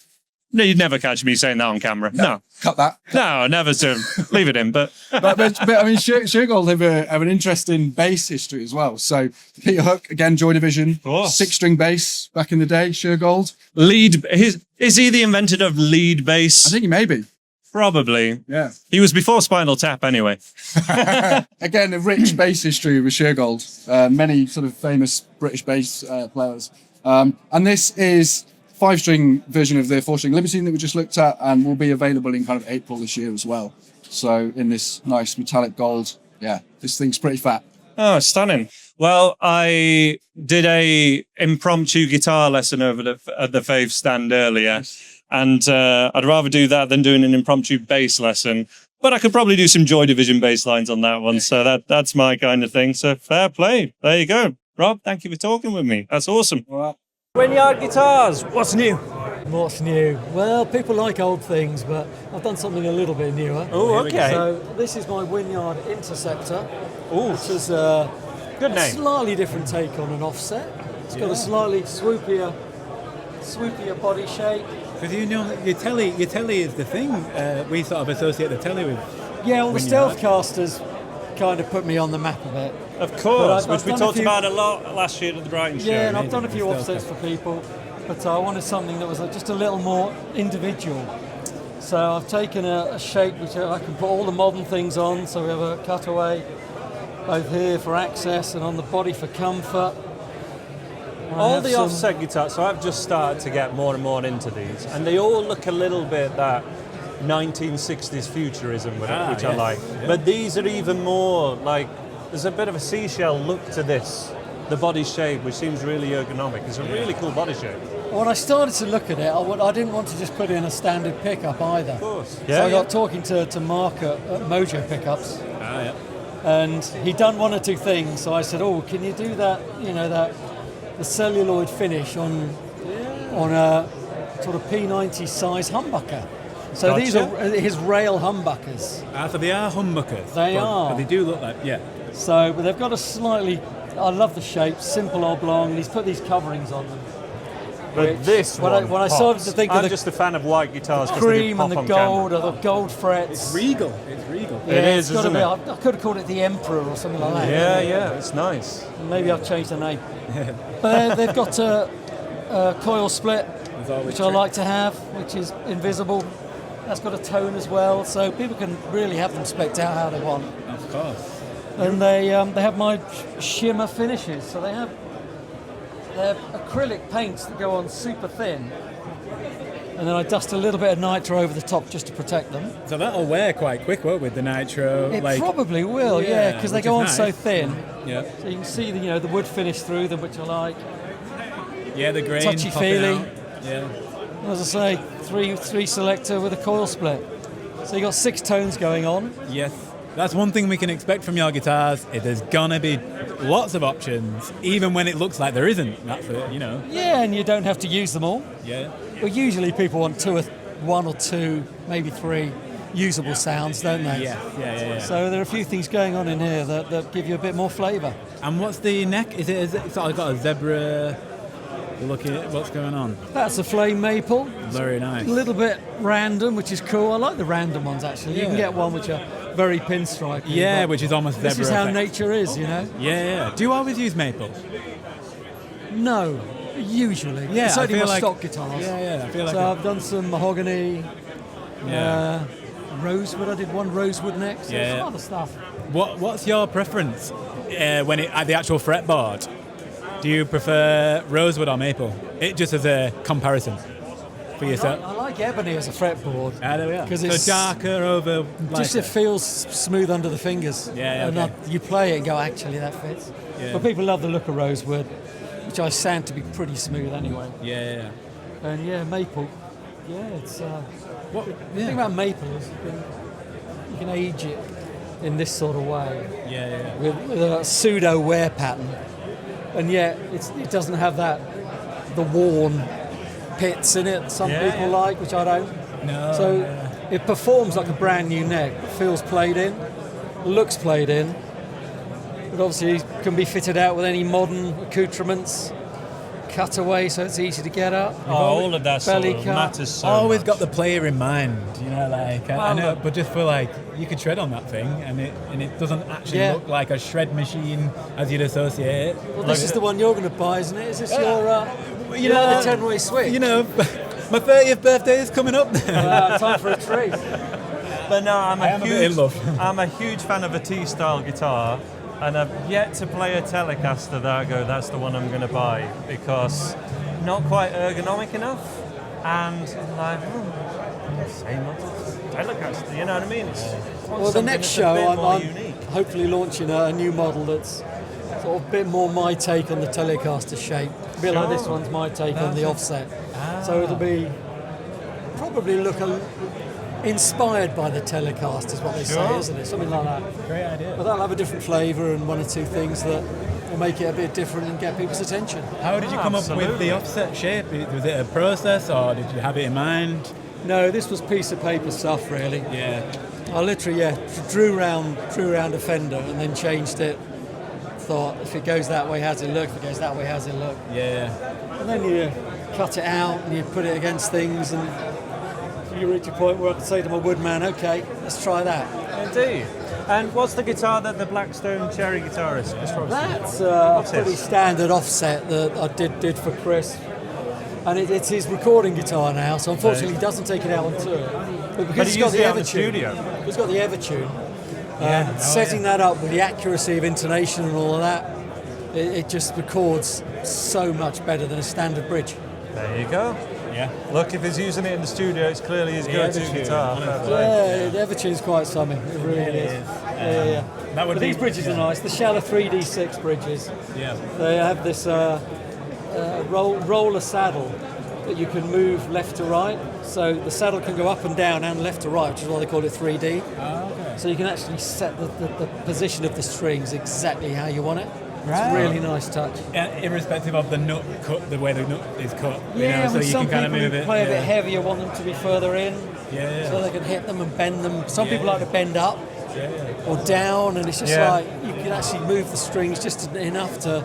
No, you'd never catch me saying that on camera. No. Cut that. No, never to leave it in, but... but I mean, Shergold have an interesting bass history as well. So Peter Hook, again, Joy Division, 6-string bass back in the day, Shergold. Is he the inventor of lead bass? I think he may be. Probably. Yeah. He was before Spinal Tap anyway. Again, a rich bass history with Shergold. Many sort of famous British bass players. And this is 5-string version of the 4-string Libertine that we just looked at, and will be available in kind of April this year as well. So in this nice metallic gold. Yeah, this thing's pretty fat. Oh, stunning. Well, I did a impromptu guitar lesson over at the Fave stand earlier. And I'd rather do that than doing an impromptu bass lesson. But I could probably do some Joy Division bass lines on that one. So that's my kind of thing. So fair play. There you go. Rob, thank you for talking with me. That's awesome. Winyard Guitars, what's new? What's new? Well, people like old things, but I've done something a little bit newer. Oh, okay. So this is my Winyard Interceptor. Oh, which is good name. A slightly different take on an offset. It's got a slightly swoopier swoopier body shape. Because your telly is the thing. We sort of associate the telly with. Yeah, well, the Winyard. Stealthcasters kind of put me on the map a bit. Of course, But which we talked about a lot last year at the Brighton show. Yeah, and I've done a few offsets for people, but I wanted something that was just a little more individual. So I've taken a shape which I can put all the modern things on. So we have a cutaway both here for access and on the body for comfort. All the offset guitars, so I've just started to get more and more into these, and they all look a little bit that 1960s futurism with it, which I like. Yeah. But these are even more like, there's a bit of a seashell look to this, the body shape, which seems really ergonomic. It's a really cool body shape. When I started to look at it, I didn't want to just put in a standard pickup either. Of course. So I got talking to Mark at Mojo Pickups. And he'd done one or two things, so I said, "Oh, can you do that? You know, the celluloid finish on a sort of P90 size humbucker." So these are his rail humbuckers. So they are humbuckers. They are. But they do look like, yeah. So, but they've got a slightly. I love the shape, simple oblong. And he's put these coverings on them. But this when one I started to think I'm of the just a fan of white guitars. the 'cause they do cream pop and the on gold, camera. or the gold frets. It's regal. It's regal. Yeah, It is, it's gotta isn't be. it? I could have called it the Emperor or something like that. Yeah, it's nice. Maybe I've changed the name. But they've got a coil split, which I like to have, which is invisible. That's got a tone as well, so people can really have them spec'd out how they want. Of course. And they have my shimmer finishes, so they're acrylic paints that go on super thin, and then I dust a little bit of nitro over the top just to protect them. So that'll wear quite quick, won't it, with the nitro? It probably will, yeah, because they which go on is so nice. thin. Yeah. So you can see the wood finish through them, which I like. Yeah, the grain Touchy popping feely. out. Yeah. As I say, three selector with a coil split. So you got 6 tones going on. Yes. That's one thing we can expect from your guitars. There's gonna be lots of options, even when it looks like there isn't. That's it, you know. Yeah, and you don't have to use them all. Yeah. Well, usually people want 1 or 2, maybe 3 usable sounds, don't they? Yeah. So there are a few things going on in here that give you a bit more flavour. And what's the neck? Is it sort of got a zebra? Look at what's going on. That's a flame maple. Very nice. A little bit random, which is cool. I like the random ones actually. You can get one which are very pinstripey. Yeah, which is almost This zebra is how effect. nature is, you know. Yeah. Do you always use maple? No, usually. Yeah, it's only I feel my like- stock guitars. Yeah, I feel like So I've done some mahogany, rosewood. I did one rosewood neck. So some other stuff. What's your preference when at the actual fretboard? Do you prefer rosewood or maple? It just as a comparison for yourself. I like ebony as a fretboard. There we are. Because So it's darker over just lighter. it feels smooth under the fingers. Yeah, And okay. you play it and go, actually, that fits. Yeah. But people love the look of rosewood, which I sound to be pretty smooth anyway. Yeah. And yeah, maple. Yeah, it's. What? The thing about maple is you can age it in this sort of way. Yeah. With a pseudo wear pattern, and yet it doesn't have the worn pits in it that some people like, which I don't. No. So it performs like a brand new neck. It feels played in, looks played in, but obviously can be fitted out with any modern accoutrements. Cut away so it's easy to get up. All of that sort belly of cut. matters so Always much. got the player in mind, you know, like I know, but just for like you could shred on that thing, and it doesn't actually look like a shred machine as you'd associate it. Well, this is the one you're going to buy, isn't it? Is this your, you know, the 10-way switch? You know, my 30th birthday is coming up. Time for a treat. But no, I am a bit in love. I'm a huge fan of a T-style guitar, and I've yet to play a Telecaster that I go, that's the one I'm going to buy, because not quite ergonomic enough, and like, same old Telecaster, you know what I mean? Well, the next show, I'm hopefully launching a new model that's sort of a bit more my take on the Telecaster shape. A bit like this one's my take on the offset. So it'll be probably inspired by the Telecaster is what they say, isn't it? Something like that. Great idea. But that'll have a different flavour and 1 or 2 things that will make it a bit different and get people's attention. How did you come up with the offset shape? Was it a process, or did you have it in mind? No, this was piece of paper stuff, really. Yeah. I literally, drew round a fender and then changed it. Thought, if it goes that way, how's it look? If it goes that way, how's it look? Yeah. And then you cut it out and you put it against things, and you reach a point where I can say to my woodman, okay, let's try that. Indeed. And what's the guitar that the Blackstone Cherry guitarist is from? That's a pretty standard offset that I did for Chris. And it's his recording guitar now, so unfortunately he doesn't take it out on tour. But because he it's got uses the it out in the Evertune, studio. it's got the Evertune. Setting that up with the accuracy of intonation and all of that, it just records so much better than a standard bridge. There you go. Yeah. Look, if he's using it in the studio, it's clearly his go-to guitar. Yeah, the Evertune's quite something. It really is. Yeah. But these bridges are nice. The Shallow 3D6 bridges. Yeah. They have this roller saddle that you can move left to right. So the saddle can go up and down and left to right, which is why they call it 3D. Oh, okay. So you can actually set the position of the strings exactly how you want it. Right. It's a really nice touch. Irrespective of the nut cut, the way the nut is cut. Yeah, so you some can kind of people move who it. play a bit heavier want them to be further in, so they can hit them and bend them. Some people like to bend up or down, and it's just like you can actually move the strings just enough to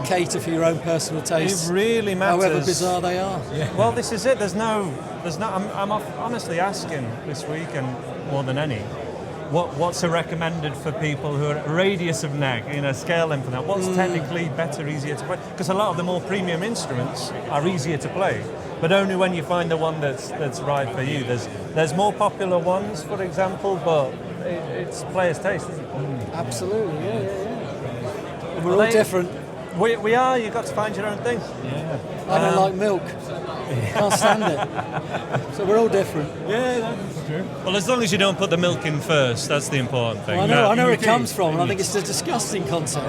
cater for your own personal taste. It really matters. However bizarre they are. Yeah. Well, this is it. There's no. I'm honestly asking this week, and more than any, what's a recommended for people who are at radius of neck, scale length and that? What's technically better, easier to play? Because a lot of the more premium instruments are easier to play, but only when you find the one that's right for you. There's more popular ones, for example, but it's player's taste, isn't it? Absolutely, yeah. We're all different. We are. You've got to find your own thing. Yeah. I don't like milk. Can't stand it. So we're all different. Yeah, that's true. Well, as long as you don't put the milk in first, that's the important thing. Well, I know where it comes from, and I think it's a disgusting concept.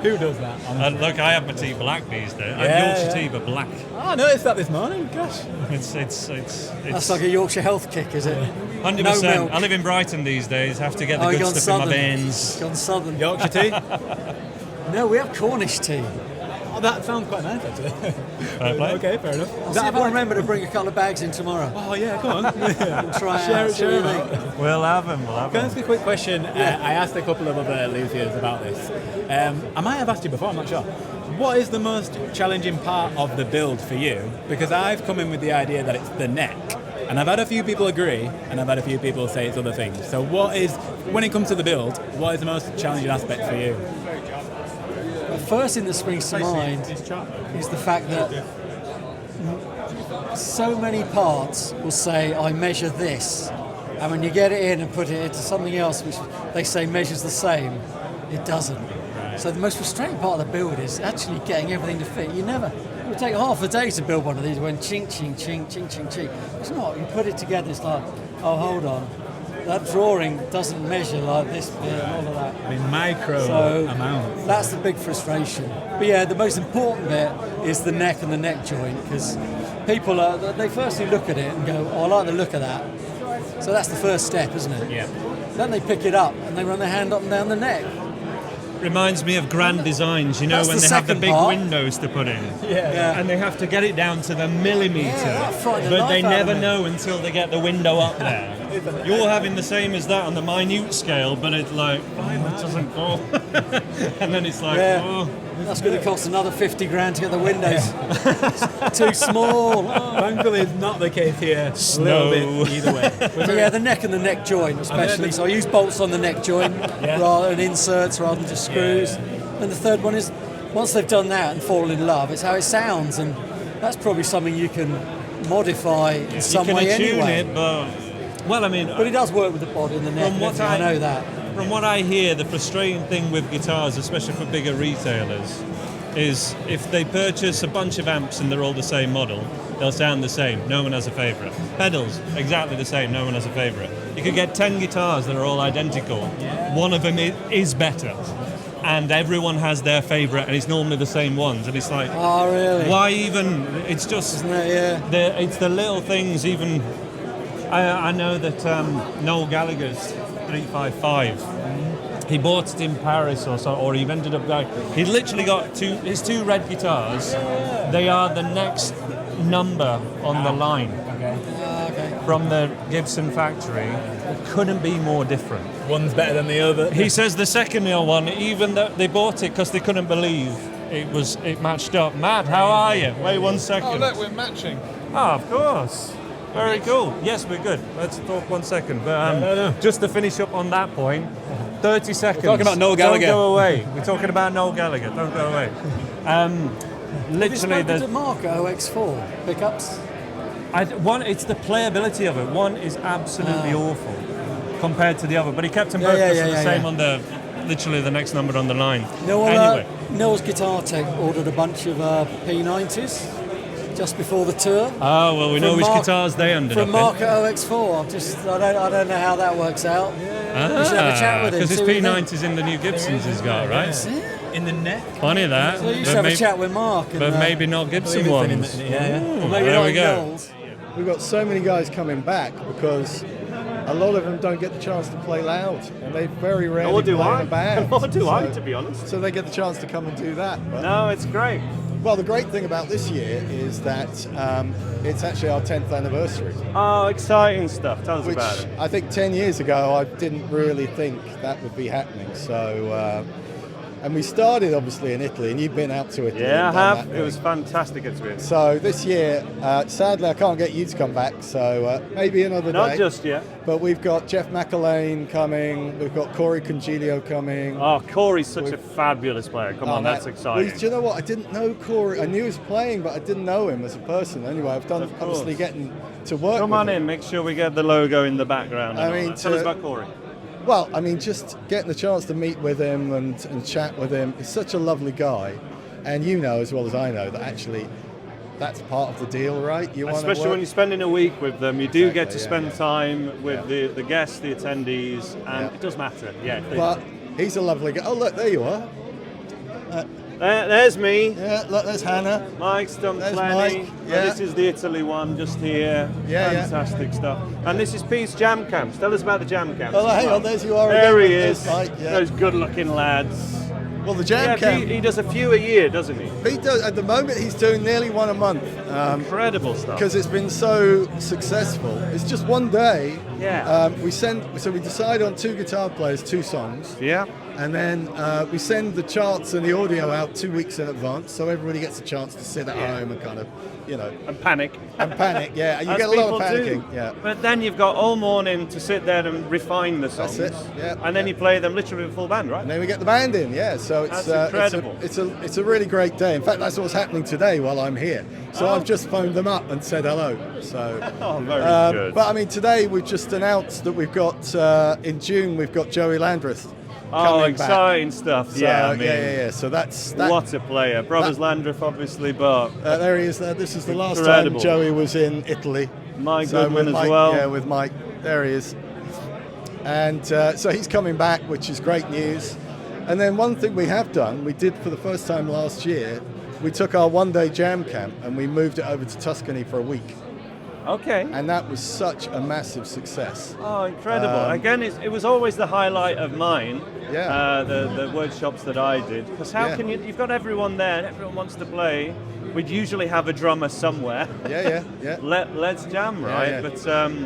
Who does that? Look, I have my tea black these days. Yorkshire tea, but black. Oh, I noticed that this morning. Gosh. It's That's like a Yorkshire health kick, is it? 100%. No milk. I live in Brighton these days. Have to get the good stuff in my veins. Gone southern. Yorkshire tea? No, we have Cornish tea. Oh, that sounds quite nice, actually. Okay, fair enough. I'll see if I remember to bring a couple of bags in tomorrow. Oh, yeah, go on. We'll try Share out. it. We'll have them. Can I ask you a quick question? I asked a couple of other luthiers about this. I might have asked you before, I'm not sure. What is the most challenging part of the build for you? Because I've come in with the idea that it's the neck. And I've had a few people agree, and I've had a few people say it's other things. So when it comes to the build, what is the most challenging aspect for you? The first thing that springs to mind is the fact that so many parts will say, I measure this. And when you get it in and put it into something else which they say measures the same, it doesn't. So the most frustrating part of the build is actually getting everything to fit. It would take half a day to build one of these when chink, chink, chink, chink, chink, chink. It's not. You put it together, it's like, oh, hold on. That drawing doesn't measure like this bit and all of that. I mean, micro amounts. That's the big frustration. But yeah, the most important bit is the neck and the neck joint, because people they firstly look at it and go, oh, I like the look of that. So that's the first step, isn't it? Yeah. Then they pick it up and they run their hand up and down the neck. Reminds me of Grand Designs, That's when the they have the second big part. windows to put in. Yeah. And they have to get it down to the millimetre. Yeah, that frightened the but they life out of never me. know until they get the window up there. You're having the same as that on the minute scale, but it's like, oh, it doesn't go. And then it's like, oh. That's going to cost another 50 grand to get the windows. It's too small. Thankfully, it's not the case here. Snow. A little bit either way. So yeah, the neck and the neck joint especially. So I use bolts on the neck joint rather than inserts rather than just screws. And the third one is, once they've done that and fallen in love, it's how it sounds. And that's probably something you can modify in some way anyway. It, but it does work with the body and the neck. From what I know that. From what I hear, the frustrating thing with guitars, especially for bigger retailers, is if they purchase a bunch of amps and they're all the same model, they'll sound the same. No one has a favourite. Pedals, exactly the same. No one has a favourite. You could get 10 guitars that are all identical. One of them is better. And everyone has their favourite, and it's normally the same ones. And it's like, oh, really? Why even? It's just, isn't it? Yeah. It's the little things. Even I know that Noel Gallagher's 355. He bought it in Paris or he ended up going. He literally got his two red guitars. They are the next number on the line from the Gibson factory. It couldn't be more different. One's better than the other. He says the second one, even though they bought it because they couldn't believe it matched up. Matt, how are you? Wait 1 second. Oh, look, we're matching. Oh, of course. Very cool. Yes, we're good. Let's talk 1 second. But No. just to finish up on that point, 30 seconds. talking about Noel Gallagher. Don't go away. We're talking about Noel Gallagher. Don't go away. Literally, the Mark OX4 pickups. It's the playability of it. One is absolutely awful compared to the other, but he kept them both the same on literally the next number on the line. Anyway. Noel's Guitar Tech ordered a bunch of P90s just before the tour. Oh, well, we know which guitars they ended up From Mark OX4. I don't know how that works out. We should have a chat with him. Because his P90s in the new Gibsons he's got, right? In the neck. Funny that. So you should have a chat with Mark. But maybe not Gibson ones. Or maybe there not we go. Noel's. We've got so many guys coming back because a lot of them don't get the chance to play loud, and they very rarely play in a band. Nor do I, to be honest. So they get the chance to come and do that. But, No, it's great. well, the great thing about this year is that it's actually our 10th anniversary. Oh, exciting stuff. Tell us Which about it. I think 10 years ago I didn't really think that would be happening. So, and we started obviously in Italy, and you've been out to Italy. Yeah, I and done have. that It thing. was fantastic experience. So this year, sadly, I can't get you to come back. So maybe another day. Not just yet. But we've got Jeff McElwain coming. We've got Corey Congilio coming. Oh, Corey's such a fabulous player. Come on, that's exciting. Well, do you know what? I didn't know Corey. I knew he was playing, but I didn't know him as a person. Anyway, I've done obviously getting to work. Come with on him. in. Make sure we get the logo in the background. I mean, tell us about Corey. Well, I mean, just getting the chance to meet with him and chat with him. He's such a lovely guy, and you know as well as I know that actually that's part of the deal, right? You want Especially to when you're spending a week with them, you do get to spend time with the guests, the attendees, and it does matter. Yeah. But he's a lovely guy. Oh, look, there you are. There's me. Yeah, look, there's Hannah. Mike's done There's plenty. Mike, And yeah. this is the Italy one just here. Yeah, Fantastic stuff. And this is Pete's Jam Camps. Tell us about the Jam Camps. Oh, hang on, there's you are There again. he There's is. Mike, yeah. Those good-looking lads. Well, the Jam Camp. He does a few a year, doesn't he? Pete does, at the moment, he's doing nearly one a month. Incredible stuff. Because it's been so successful. It's just one day. Yeah. We decide on 2 guitar players, 2 songs. Yeah. And then we send the charts and the audio out 2 weeks in advance, so everybody gets a chance to sit at home and kind of, and panic. And panic, yeah. You As get a lot of people panicking, do. yeah. But then you've got all morning to sit there and refine the songs. That's it, yeah. And then you play them literally with full band, right? And then we get the band in, yeah. So it's That's incredible. It's a really great day. In fact, that's what's happening today while I'm here. So I've just phoned them up and said hello. So very good. But I mean, today we've just announced that we've got in June we've got Joey Landreth. Oh, coming back. exciting stuff! So, Yeah, I mean, yeah. So that's that. What a player, Brothers Landreth, obviously, but There he is. This is the last incredible. time Joey was in Italy. Mike So Goodman with as Mike, well. Yeah, with Mike. There he is. And so he's coming back, which is great news. And then one thing we have done, we did for the first time last year, we took our one-day jam camp and we moved it over to Tuscany for a week. Okay. And that was such a massive success. Oh, incredible! Again, it was always the highlight of mine. Yeah. The workshops that I did, because how can you've got everyone there, and everyone wants to play. We'd usually have a drummer somewhere. Yeah. Let's jam, right? Yeah.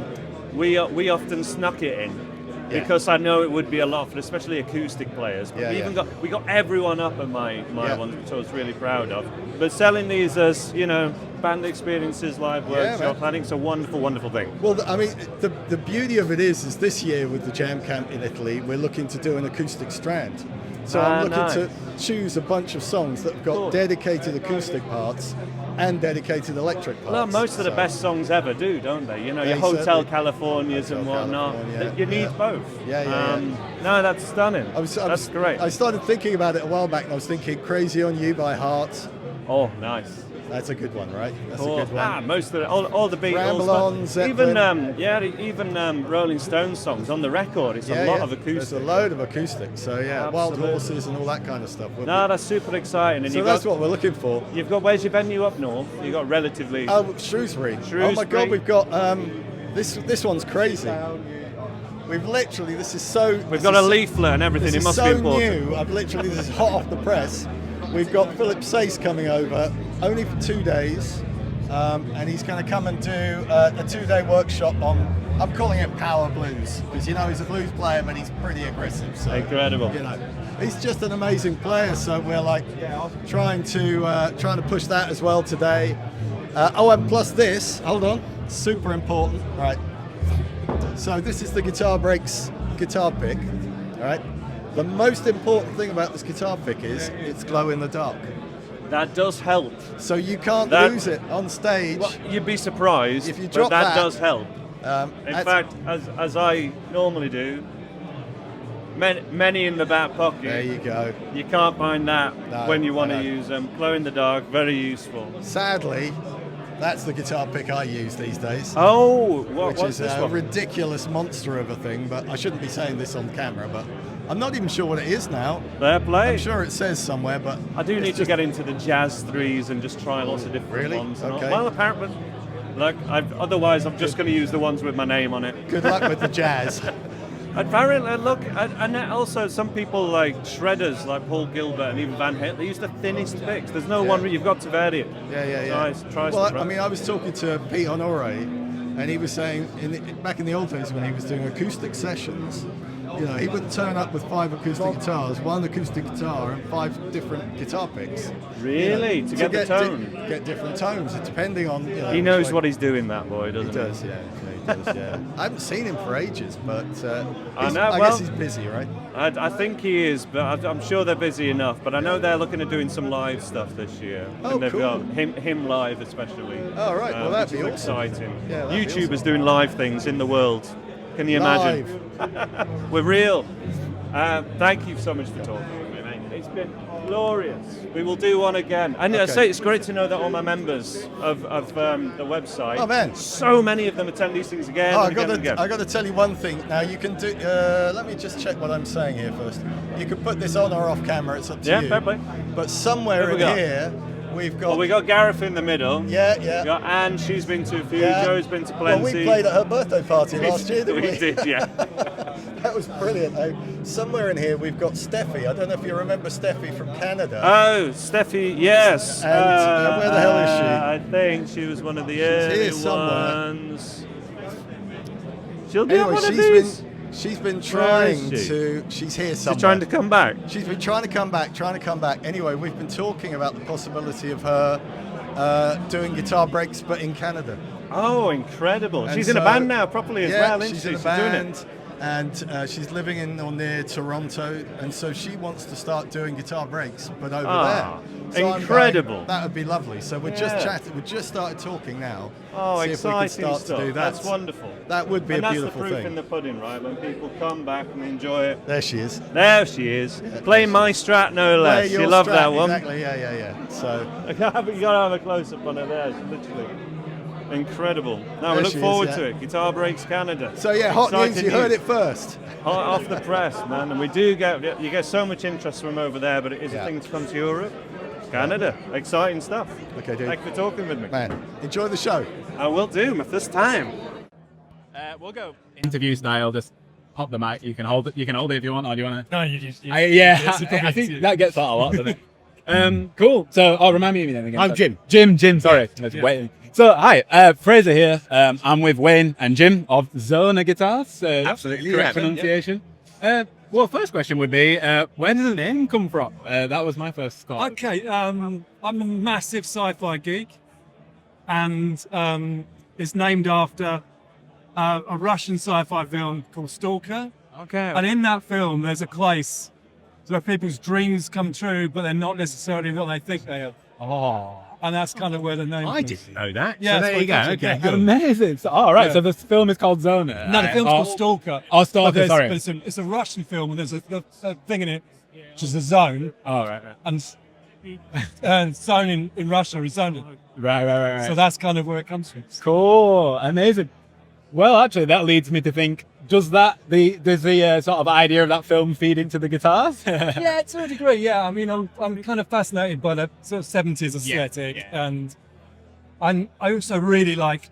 But we often snuck it in. Because I know it would be a lot for especially acoustic players. But we got everyone up at my ones, which I was really proud of. But selling these as band experiences, live workshops, I think it's a wonderful, wonderful thing. Well, I mean, the beauty of it is this year with the Jam Camp in Italy, we're looking to do an acoustic strand. So I'm looking to choose a bunch of songs that have got dedicated acoustic parts and dedicated electric parts. Well, most of the best songs ever do, don't they? Your Hotel Californias and whatnot. You need both. No, that's stunning. That's great. I started thinking about it a while back, and I was thinking "Crazy on You" by Heart. Oh, nice. That's a good one, right? That's Cool. a good one. Most of all the Beatles, Ramble On, Zeppelin. even Rolling Stones songs on the record. It's a lot of acoustic. There's a load of acoustics. So Wild Absolutely. Horses and all that kind of stuff. No, that's super exciting. And So that's what we're looking for. You've got where's your venue up north? You got relatively. Oh, Shrewsbury. Oh my God, we've got this one's crazy. We've literally We've got a leaflet and everything. This It must is be so important. new. This is hot off the press. We've got Philip Sace coming over only for 2 days, and he's going to come and do a 2-day workshop on. I'm calling it power blues because he's a blues player, but he's pretty aggressive. So incredible. he's just an amazing player. So we're like trying to push that as well today. Oh, and plus this, hold on, super important. Right. So this is the Guitar Breaks guitar pick. All right. The most important thing about this guitar pick is it's glow in the dark. That does help. So you can't lose it on stage. Well, you'd be surprised if you drop that does help. In fact, as I normally do, many in the back pocket. There you go. You can't find that when you want to use them. Glow in the dark, very useful. Sadly, that's the guitar pick I use these days. Oh, which what's is this a one? ridiculous monster of a thing, but I shouldn't be saying this on camera, but I'm not even sure what it is now. Fair play. I'm sure it says somewhere, but I do need to get into the jazz threes and just try lots of different ones. And Okay. Well, apparently, look, otherwise I'm just going to use the ones with my name on it. Good luck with the jazz. Apparently, look, and also some people like shredders, like Paul Gilbert and even Van Halen, they use the thinnest picks. There's no one, you've got to vary it. Yeah. Try Well, some, I mean, I was talking to Pete Honore, and he was saying, back in the old days when he was doing acoustic sessions, you know, he would turn up with 5 acoustic guitars, 1 acoustic guitar, and 5 different guitar picks. Really? To get the tone? Get different tones, depending on. You know, he knows what he's doing, that boy, doesn't he? He does, yeah. He does, yeah. I haven't seen him for ages, but I guess he's busy, right? I think he is, but I'm sure they're busy enough. But I know they're looking at doing some live stuff this year. Oh, and they've cool. got him live, especially. Oh, right. Well, that'd which be is awesome. exciting. Yeah, that'd be YouTubers awesome. doing live things in the world. Can you imagine? We're real. Thank you so much for talking with me, mate. It's been glorious. We will do one again. And I say it's great to know that all my members of the website, Oh, man. so many of them attend these things again and again and again. I got to tell you one thing. Now you can do. Let me just check what I'm saying here first. You can put this on or off camera. It's up to you. Yeah, fair play. But somewhere Who in we got? here, we've got. Well, we got Gareth in the middle. Yeah. We got Anne, she's been to a few. Yeah. Joe's been to Well, plenty. we played at her birthday party last year, didn't we? We did, yeah. That was brilliant. Somewhere in here we've got Steffi. I don't know if you remember Steffi from Canada. Oh, Steffi, yes. And where the hell is she? I think she was one of the She's early here somewhere. ones. She'll be Anyway, on one of these. she's been Where trying is she? to. She's here somewhere. She's trying to come back. She's been trying to come back. Anyway, we've been talking about the possibility of her doing guitar breaks, but in Canada. Oh, incredible. And she's in a so- band now, properly as well, isn't she's she? in a She's doing band, it. and she's living in or near Toronto, and so she wants to start doing guitar breaks, but over Ah, there. So I'm incredible. going, that would be lovely. So we're just Yeah. chatting. We just started talking now. Oh, see if we exciting could start stuff. to do that. That's wonderful. That would be and a that's beautiful the proof thing. in the pudding, right? When people come back and enjoy it. There she is. There she is. Playing my Strat, no less. Play You your love Strat, that one. Exactly. Yeah. So. You got to have a close up on her there. She's literally incredible. Now we There look she is, forward yeah. to it. Guitar Breaks Canada. So yeah, hot Exciting news. You heard news. it first. Hot off the press, man. And we do you get so much interest from over there, but it is a thing to come to Europe. Canada. Exciting stuff. Okay, dude. Thanks for talking with me. Man, enjoy the show. I will do, my first time. We'll go interview style. Just pop the mic. You can hold it. You can hold it if you want, or do you want to? No, you just. I think that gets that a lot, doesn't it? Cool. So, remind me of your name again. I'm Jim. Jim. Sorry. Wait. So, hi, Fraser here. I'm with Wayne and Jim of Zona Guitars. Absolutely correct correct. pronunciation. Well, first question would be, where does the name come from? That was my first call. Okay, I'm a massive sci-fi geek, and it's named after a Russian sci-fi film called Stalker. Okay. And in that film, there's a place where people's dreams come true, but they're not necessarily what they think they are. Oh. And that's kind of where the name. I comes didn't from. know that. Yeah, So there you go. that's Okay, good. amazing. So, all right. Yeah. So the film is called Zona. No, the film's called Stalker. Oh, Stalker. But Sorry. But it's a Russian film, and there's a thing in it, which is a zone. Oh, right. And zone in Russia is zona. Right. So that's kind of where it comes from. Cool, amazing. Well, actually, that leads me to think: does the sort of idea of that film feed into the guitars? Yeah, to a degree. Yeah, I mean, I'm kind of fascinated by the sort of 70s aesthetic, and I also really like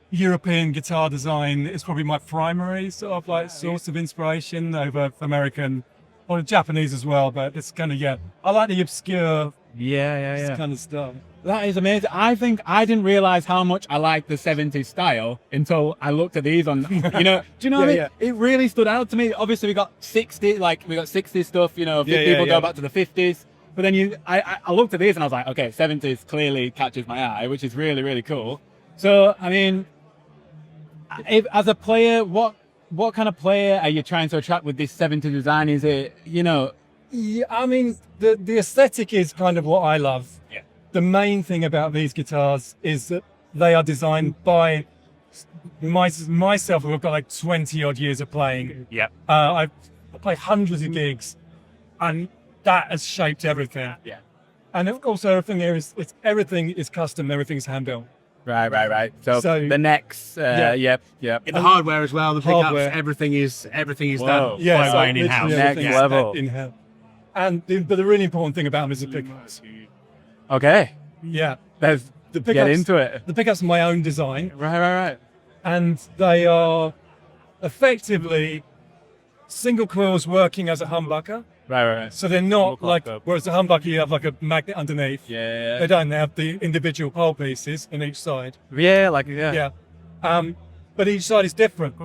European guitar design. It's probably my primary sort of like source of inspiration over American or Japanese as well. But it's kind of I like the obscure, yeah, kind of stuff. That is amazing. I think I didn't realize how much I liked the 70s style until I looked at these on, you know, do you know what I mean? Yeah. It really stood out to me. Obviously we got 60s stuff, you know, people go back to the 50s. But then I looked at these and I was like, okay, 70s clearly catches my eye, which is really, really cool. So, I mean, as a player, what kind of player are you trying to attract with this 70s design? Is it, you know? Yeah, I mean, the aesthetic is kind of what I love. Yeah. The main thing about these guitars is that they are designed by myself, who have got like 20 odd years of playing. Yeah. I play hundreds of gigs, and that has shaped everything. Yeah. And also everything here is everything is custom, everything's hand built. Right. So the necks, yep. In the hardware as well, the pickups, Hardware. everything is Whoa. done Yeah, by so Wayne in-house. literally Next everything's level. in-house. And but the really important thing about them is the pickups. Okay. Yeah. Let's The get pickups, into it. The pickups are my own design. Right. And they are effectively single coils working as a humbucker. Right. So they're not like, up. whereas the humbucker you have like a magnet underneath. Yeah. They don't have the individual pole pieces in each side. Yeah, Yeah. But each side is different.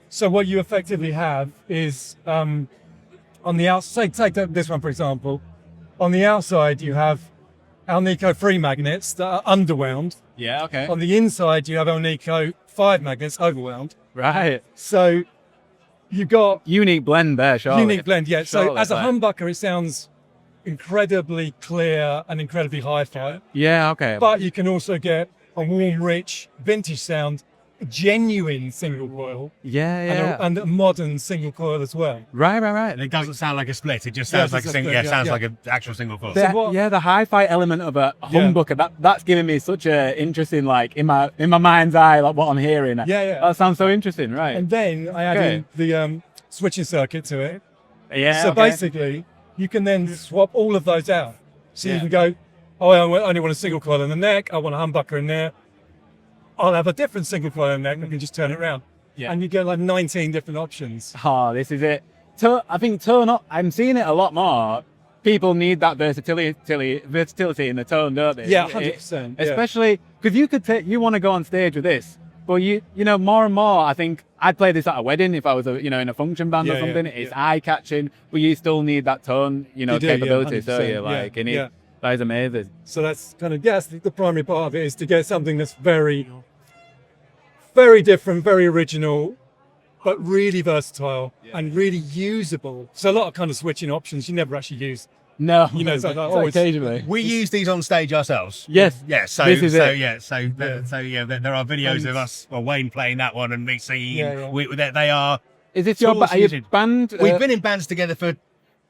So what you effectively have is on the outside, take this one for example. On the outside you have Alnico 3 magnets that are underwound. Yeah, okay. On the inside you have Alnico 5 magnets overwound. Right. So you've got unique blend there, surely. unique blend, yeah. So Surely, as a like- humbucker it sounds incredibly clear and incredibly hi-fi. Yeah, okay. But you can also get a warm, rich, vintage sound, genuine single coil. Yeah. And a modern single coil as well. Right. And it doesn't sound like a split. It just sounds like a single. split, Yeah, sounds like an actual single coil. The hi-fi element of a humbucker, that's giving me such a interesting, like, in my mind's eye, like what I'm hearing. Yeah. That sounds so interesting, right? And then I add in the switching circuit to it. Yeah. So basically, you can then swap all of those out. So you can go, oh, I only want a single coil in the neck. I want a humbucker in there. I'll have a different single coil in the neck. I can just turn it around. Yeah. And you get like 19 different options. Oh, this is it. I think tone up. I'm seeing it a lot more. People need that versatility in the tone, don't they? Yeah, 100%. Especially because you want to go on stage with this, but you know, more and more. I think I'd play this at a wedding if I was in a function band or something. It's eye catching, but you still need that tone, capability. So that is amazing. So that's kind of the primary part of it is to get something that's very, very different, very original, but really versatile and really usable. So a lot of kind of switching options you never actually use. No, it's like, occasionally. We use these on stage ourselves. Yes. Yeah. So this is there it. are videos of us, Wayne playing that one and me singing. Yeah. They are. Is this your band? We've been in bands together for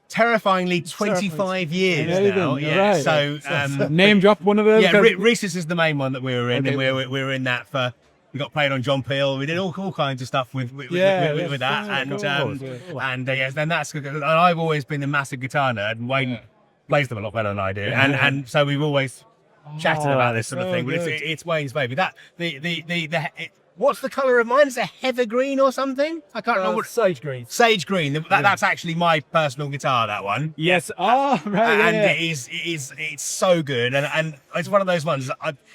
terrifyingly 25 years now. Yeah. Right. So name drop one of those. Yeah, Reese's is the main one that we were in, and we were in that for. We got played on John Peel. We did all kinds of stuff with that, and then that's good. And I've always been a massive guitar nerd, and Wayne plays them a lot better than I do, and so we've always chatted about this sort of thing. But it's Wayne's baby. What's the colour of mine? Is it a heather green or something? I can't remember. Sage green. Sage green. That's actually my personal guitar. That one. Yes. Oh, right. And it's so good, and it's one of those ones.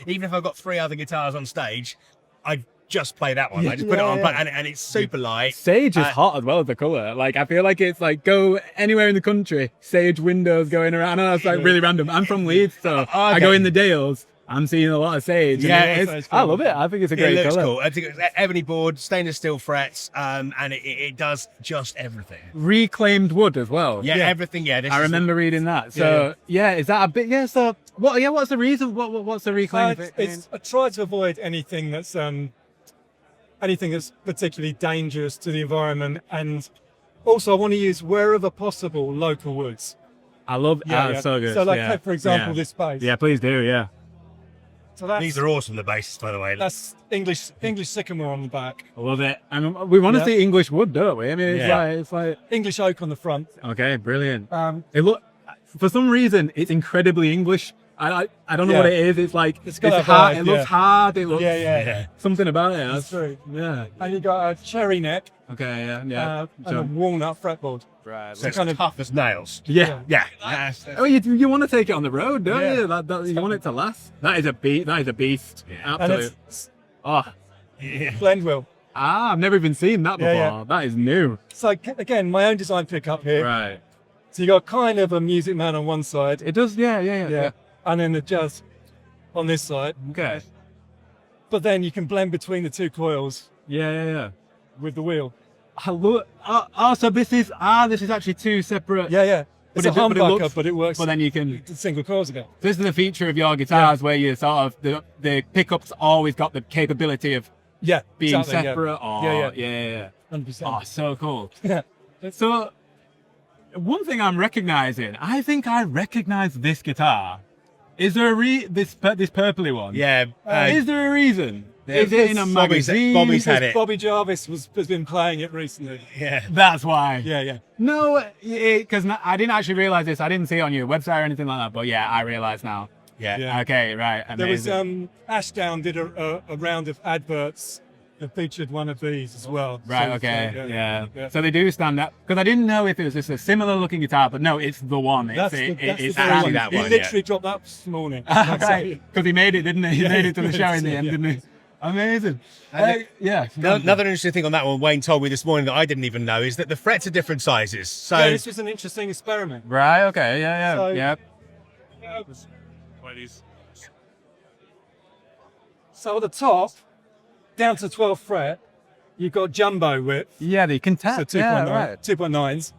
Even if I've got 3 other guitars on stage, I just play that one. I just put it on, and it's super light. Sage is hot as well as the colour. Like, I feel like it's like go anywhere in the country, sage windows going around. I know it's like really random. I'm from Leeds, so I go in the Dales. I'm seeing a lot of sage. Yeah, I love it. I think it's a great colour. Cool. I think it's ebony board, stainless steel frets, and it does just everything. Reclaimed wood as well. Yeah, everything. Yeah, I remember reading that. So is that a bit? Yeah. So what? Yeah. What's the reason? What's the reclaimed? I try to avoid anything that's particularly dangerous to the environment, and also I want to use wherever possible local woods. I love. So good. So take for example this bass. Yeah, please do. Yeah. So these are awesome, the basses, by the way. That's English sycamore on the back. I love it. And we want to see English wood, don't we? I mean, it's like English oak on the front. Okay, brilliant. For some reason, it's incredibly English. I don't know what it is. It's like It's got a hard. vibe, It looks yeah. hard. It looks Yeah. something about it. That's true. Yeah. And you got a cherry neck. Okay. Yeah. And a walnut fretboard. Right. So it's kind of tough as nails. Yeah. Oh, you want to take it on the road, don't Yeah. you? You want it to last. That is a beast. That is a beast. Absolutely. And it's blend wheel. I've never even seen that before. Yeah. That is new. So again, my own design pickup here. Right. So you got kind of a Music Man on one side. It does. Yeah. And then the Jazz on this side. Okay. But then you can blend between the two coils. Yeah. With the wheel. So this is actually two separate. Yeah. It's a humbucker, looks- but it works. But then you can. Single coils again. This is the feature of your guitars where you sort of the pickups always got the capability of being exactly, separate. Yeah. Yeah. 100%. Oh, so cool. Yeah. So one thing I'm recognizing, I think I recognize this guitar. Is there this purpley one? Yeah. Is there a reason? Is it in a magazine? Bobby's had it. Bobby Jarvis has been playing it recently. Yeah. That's why. Yeah. No, because I didn't actually realize this. I didn't see it on your website or anything like that. But yeah, I realize now. Yeah. Okay. Right. Amazing. There was Ashdown did a round of adverts that featured one of these as well. Right. So, Okay. yeah. So they do stand up because I didn't know if it was just a similar looking guitar, but no, it's the one. That's It's the actually one. that He one. literally dropped that this morning. Right. Because he made it, didn't he? He made it to the show in the end, Yeah. didn't he? Amazing. Yeah. Another interesting thing on that one, Wayne told me this morning that I didn't even know, is that the frets are different sizes. So Yeah, this was an interesting experiment. Right. Okay. Yeah. So- Yeah. So at the top, down to 12th fret, you've got jumbo width. Yeah, they can tap. So 2.9, Yeah, right. 2.9s.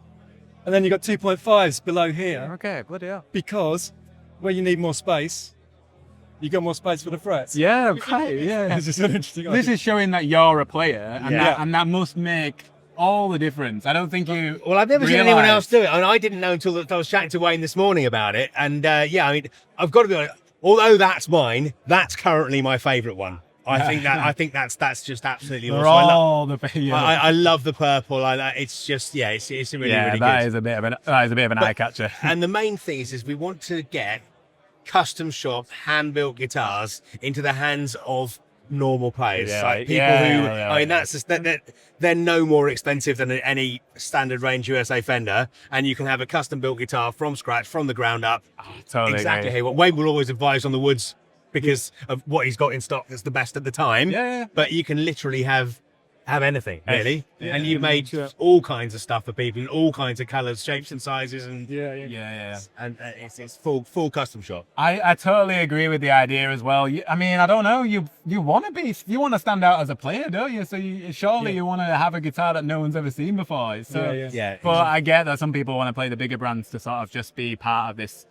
And then you've got 2.5s below here. Okay. Bloody hell. Because where you need more space, you got more space for the frets. Yeah. Right. Yeah. This is an interesting This idea. is showing that you're a player, and Yeah. that must make all the difference. I don't think you. Well, I've never seen anyone else realise- do it, and I didn't know until I was chatting to Wayne this morning about it. And yeah, I mean, I've got to be honest. Although that's mine, that's currently my favourite one. I think that's just absolutely They're awesome. all the I love the purple. It's just it's really really that good. is a bit of an eye catcher. And the main thing is we want to get custom shop hand built guitars into the hands of normal players, Yeah, like people I mean, that's just, they're no more expensive than any standard range USA Fender, and you can have a custom built guitar from scratch, from the ground up. Totally Exactly. agree. What Wayne will always advise on the Woods because of what he's got in stock that's the best at the time. Yeah. But you can literally have anything really, Yeah. and you've made all kinds of stuff for people in all kinds of colours, shapes, and sizes, and Yeah. and it's full custom shop. I totally agree with the idea as well. I mean, I don't know. You want to stand out as a player, don't you? So surely you want to have a guitar that no one's ever seen before. So, Yeah. But I get that some people want to play the bigger brands to sort of just be part of this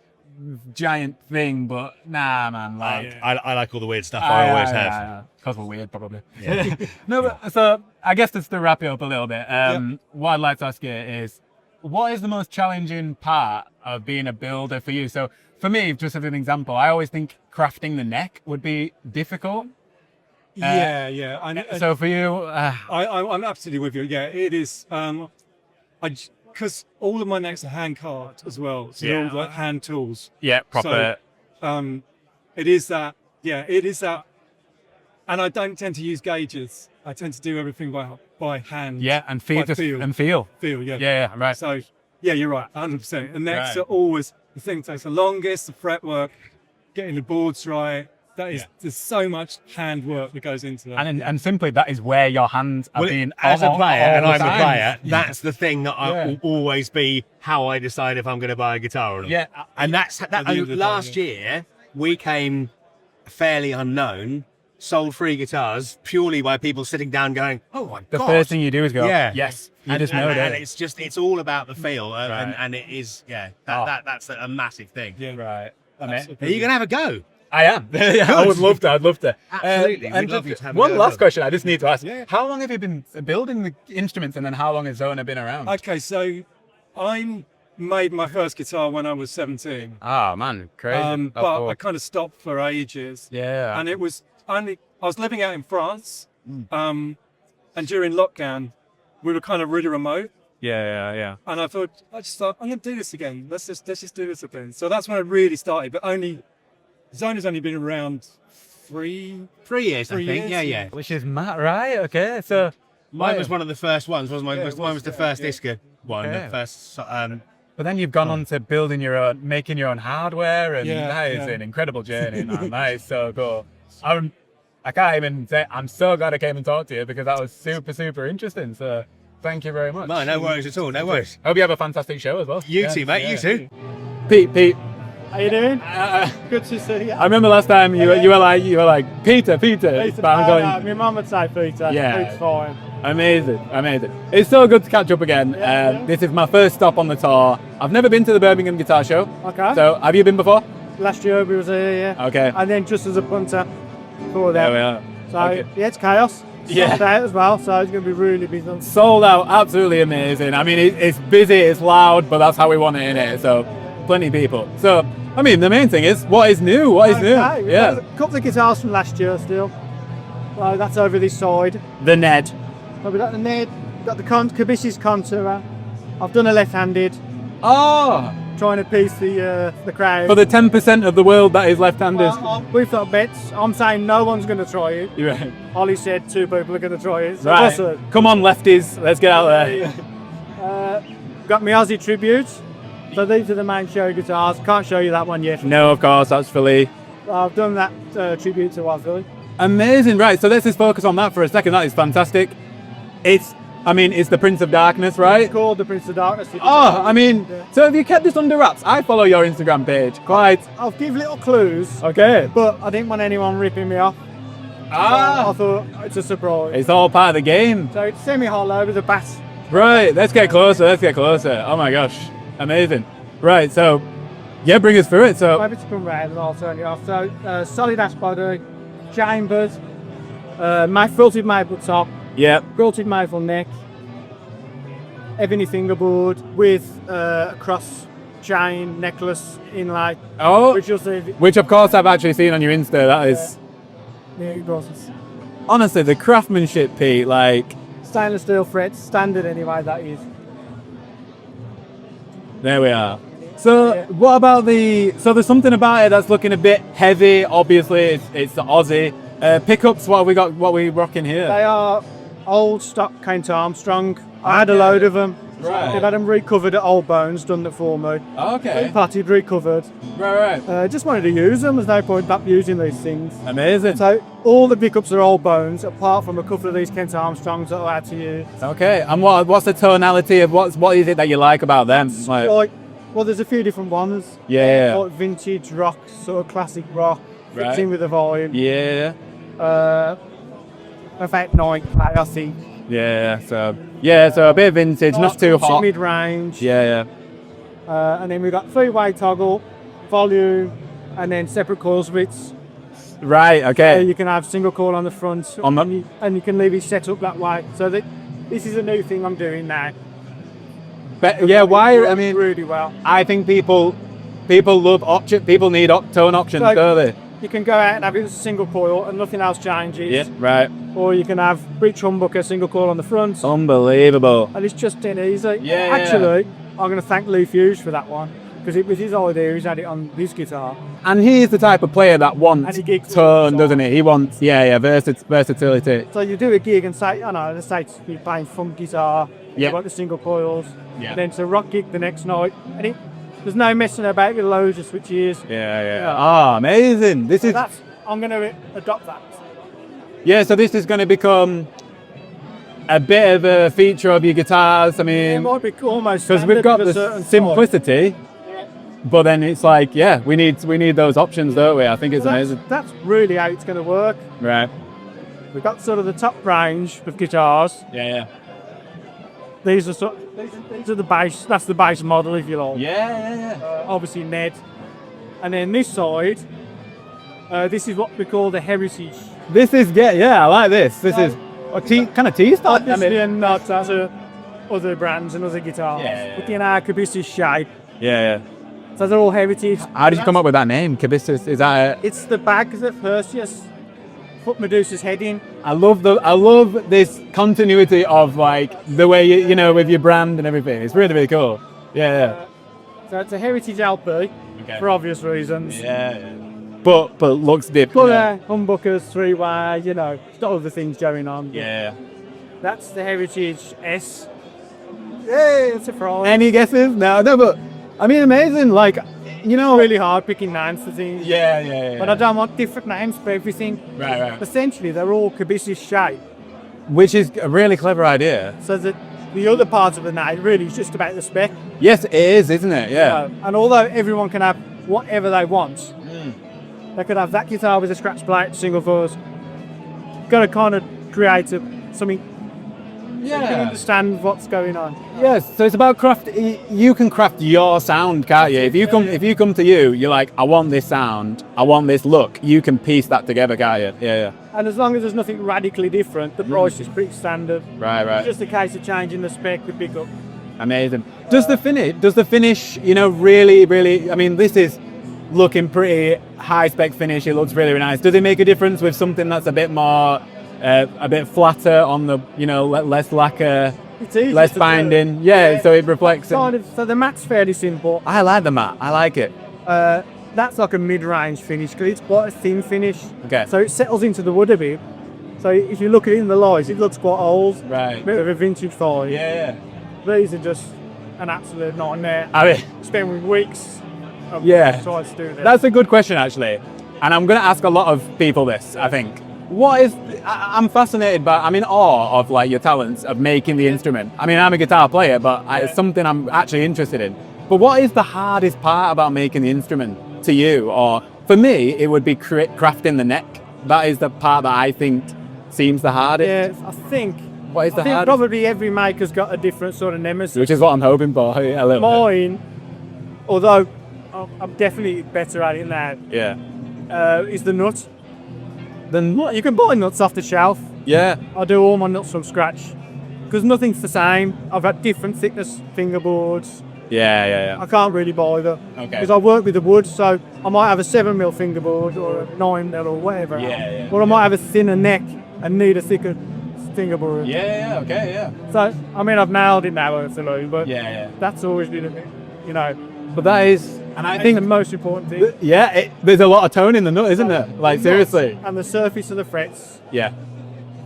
giant thing. But nah, man. Like, I like all the weird stuff. I always have. Because we're weird, probably. No, but so I guess just to wrap it up a little bit, what I'd like to ask you is, what is the most challenging part of being a builder for you? So for me, just as an example, I always think crafting the neck would be difficult. So for you, I'm absolutely with you. Yeah, it is. Because all of my necks are hand carved as well, so they're all like hand tools. Yeah, proper. So, it is that. Yeah, it is that. And I don't tend to use gauges. I tend to do everything by hand. Yeah, and feel, by feel. Feel, yeah. Yeah, right. So, yeah, you're right, 100%. The necks Right. are always the thing that takes the longest, the fretwork, getting the boards right. There's so much hand work that goes into that. And simply that is where your hands are Well, being as a player, and I'm a time. player, that's the thing that will always be how I decide if I'm going to buy a guitar or not. Yeah, and that's that. the end of the Last day, year, we came fairly unknown, sold free guitars purely by people sitting down going, "Oh my The god!" first thing you do is go, Yeah. yes. You and, just know and, that. and it's all about the feel, Right. and it is Oh. that's a massive thing. Yeah, Right. Are you gonna have a go? I am. I would love to. I'd love to. Absolutely. And We'd love you to have a one go. last question I just need to ask. Yeah. How long have you been building the instruments, and then how long has Zona been around? Okay, so I made my first guitar when I was 17. Oh, man. Crazy. But I kind of stopped for ages. Yeah. And it was only, I was living out in France. And during lockdown, we were kind of really remote. Yeah. And I thought, I'm going to do this again. Let's just do this again. So that's when I really started, but only Zona's only been around 3 years, I think. Yeah. Which is mad, right? Okay, so mine was one of the first ones. Mine was the first Iska one. Yeah. The first. But then you've gone on to building your own, making your own hardware, and that is an incredible journey, man. That is so cool. I can't even say, I'm so glad I came and talked to you because that was super, super interesting. So thank you very much. No worries at all. No worries. Hope you have a fantastic show as well. You too, mate. You too. Pete. How you doing? Good to see you. I remember last time you were like Peter. But I'm going. My mum would say Peter. Yeah. Pete's fine. Amazing. It's so good to catch up again. This is my first stop on the tour. I've never been to the Birmingham Guitar Show. Okay. So have you been before? Last year we was here, yeah. Okay. And then just as a punter before that. There we are. So Okay. yeah, it's chaos. Yeah. Sold out as well, so it's going to be really busy. Sold out, absolutely amazing. I mean, it's busy, it's loud, but that's how we want it in it. So plenty of people. So I mean, the main thing is what is new. What is new? Yeah. A couple of guitars from last year still. So that's over this side. The Ned. So we got the Ned, got the Kabishi's Contour. I've done a left-handed. Oh. Trying to piece the crowd. For the 10% of the world that is left-handed. Well, we've got bets. I'm saying no one's going to try it. You're right. Ollie said 2 people are going to try it. So Right. listen. Come on, lefties. Let's get out there. Got my Aussie tributes. So these are the main show guitars. Can't show you that one yet. No, of course, that's for Lee. I've done that tribute to Aussie. Amazing, right? So let's just focus on that for a second. That is fantastic. It's the Prince of Darkness, right? It's called the Prince of Darkness. So have you kept this under wraps? I follow your Instagram page quite. I'll give little clues. Okay. But I didn't want anyone ripping me off. So I thought it's a surprise. It's all part of the game. So it's semi-hollow with a bass. Right, let's get closer. Oh my gosh, amazing. Right, so yeah, bring us through it. So Maybe to come round and I'll turn it off. So solid ash body, chambers, felted maple top. Yep. Quilted maple neck, ebony fingerboard with a cross chain necklace inlay. Oh, which you'll see. Which of course I've actually seen on your Insta. That is. Yeah, process. Honestly, the craftsmanship, Pete, like. Stainless steel frets, standard anyway. That is. There we are. So what about so there's something about it that's looking a bit heavy. Obviously, it's the Aussie. Pickups, what we rocking here? They are old stock Kent Armstrong. I had a load of them. Right. They've had them recovered at Old Bones, done it for me. Okay. Potted, recovered. Right. Just wanted to use them. There's no point back using these things. Amazing. So all the pickups are Old Bones, apart from a couple of these Kent Armstrongs that I had to use. Okay. And what's the tonality of what is it that you like about them? Well, there's a few different ones. Yeah. Like vintage rock, sort of classic rock, fits Right. in with the vibe. Yeah. About 9 I think. Yeah. So a bit of vintage, not too hot. Mid-range. Yeah. And then we've got 3-way toggle, volume, and then separate coil splits. Right. Okay. You can have single coil on the front, and you can leave it set up that way. So this is a new thing I'm doing now. But yeah, why? I mean, really well. I think people love option. People need tone options, So, don't they? You can go out and have it as a single coil and nothing else changes. Yeah. Right. Or you can have breech humbucker, single coil on the front. Unbelievable. And it's just dead easy. Yeah. Actually, I'm going to thank Lee Hughes for that one. Because it was his idea, he's had it on his guitar. And he's the type of player that wants tone, doesn't he? He wants, versatility. So you do a gig and say, let's say you're playing funk guitar, Yeah. you want the single coils, Yeah. then it's a rock gig the next night, and there's no messing about with loads of switches. Yeah. Ah, amazing. I'm going to adopt that. Yeah, so this is going to become a bit of a feature of your guitars. I mean, It might be almost because we've standard got with a the certain simplicity, but then it's like, we need those options, don't we? I think it's So amazing. That's really how it's going to work. Right. We've got sort of the top range of guitars. Yeah. These are the base. That's the base model, if you like. Yeah. Obviously Ned, and then this side, this is what we call the heritage. This is I like this. This is a kind of tea style. Obviously, and not as other brands and other guitars. Yeah. But in our Kabissus shape. Yeah. So they're all heritage. How did you come up with that name, Kabissus? Is that? It's the bag that Perseus put Medusa's head in. I love this continuity of like the way you know with your brand and everything. It's really cool. Yeah. So it's a heritage LP for obvious reasons. Yeah. but looks different. But humbuckers, three-way, you know, it's got other things going on. Yeah. That's the Heritage S. Yeah, it's a fraud. Any guesses? No, but I mean, amazing. Like, you know, really hard picking names for things. Yeah. But I don't want different names for everything. Right. Essentially, they're all Kibisi's shape. Which is a really clever idea. So that the other part of the name really is just about the spec. Yes, it is, isn't it? Yeah. And although everyone can have whatever they want, they could have that guitar with a scratch plate, single fuzz. Got to kind of create something. So you can understand what's going on. Yes, so it's about craft. You can craft your sound, can't you? If you come to you, you're like, I want this sound, I want this look. You can piece that together, can't you? Yeah. And as long as there's nothing radically different, the price is pretty standard. Right. It's just a case of changing the spec, the pickup. Amazing. Does the finish, you know, really? I mean, this is looking pretty high spec finish. It looks really nice. Does it make a difference with something that's a bit more? A bit flatter on the, you know, less lacquer, less binding. Yeah, so it reflects. So the mat's fairly simple. I like the mat. I like it. That's like a mid-range finish because it's quite a thin finish. Okay. So it settles into the wood a bit. So if you look at it in the lights, it looks quite old. Right. Bit of a vintage vibe. Yeah. These are just an absolute nightmare. I mean, spending weeks. Trying to do this. That's a good question actually, and I'm going to ask a lot of people this. I think. I'm fascinated by, I'm in awe of like your talents of making the instrument. I mean, I'm a guitar player, but it's something I'm actually interested in. But what is the hardest part about making the instrument to you? Or for me, it would be crafting the neck. That is the part that I think seems the hardest. Yeah, I think. What is the hardest? Probably every maker's got a different sort of nemesis. Which is what I'm hoping for a little Mine, although I'm definitely better at it now. Yeah. Is the nut. You can buy nuts off the shelf. Yeah. I do all my nuts from scratch because nothing's the same. I've had different thickness fingerboards. Yeah. I can't really buy them. Okay. Because I work with the wood, so I might have a 7mm fingerboard or a 9mm or whatever. Yeah. Or I might have a thinner neck and need a thicker fingerboard. Yeah. Okay. Yeah. So I mean, I've nailed it now, absolutely. But yeah. That's always been a bit, you know. But that is. And I think the most important thing. There's a lot of tone in the nut, isn't there? Like, seriously. And the surface of the frets. Yeah.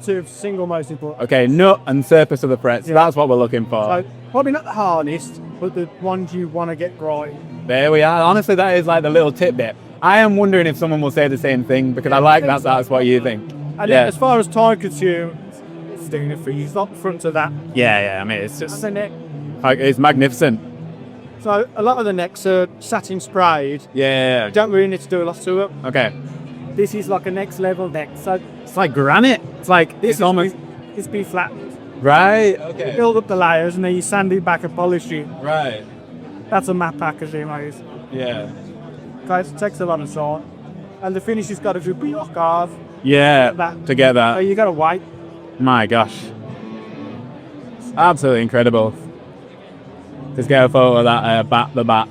Two single most important. Okay, nut and surface of the frets. Yeah. That's what we're looking for. So, probably not the hardest, but the ones you want to get right. There we are. Honestly, that is like the little tidbit. I am wondering if someone will say the same thing because I like that. That's what you think. And as far as time consumed, it's doing it for you. It's not front of that. Yeah. I mean, it's just. The neck. Like, it's magnificent. So a lot of the necks are satin sprayed. Yeah. You don't really need to do a lot to it. Okay. This is like a next level neck. So it's like granite. It's like it's almost. It's been flattened. Right. Okay. You build up the layers and then you sand it back and polish it. Right. That's a matte packaging, mate. Yeah. Guys, it takes a lot of time, and the finish has got to be your carve. Yeah. To get that. So you got to wait. My gosh. Absolutely incredible. Let's get a photo of that the bat.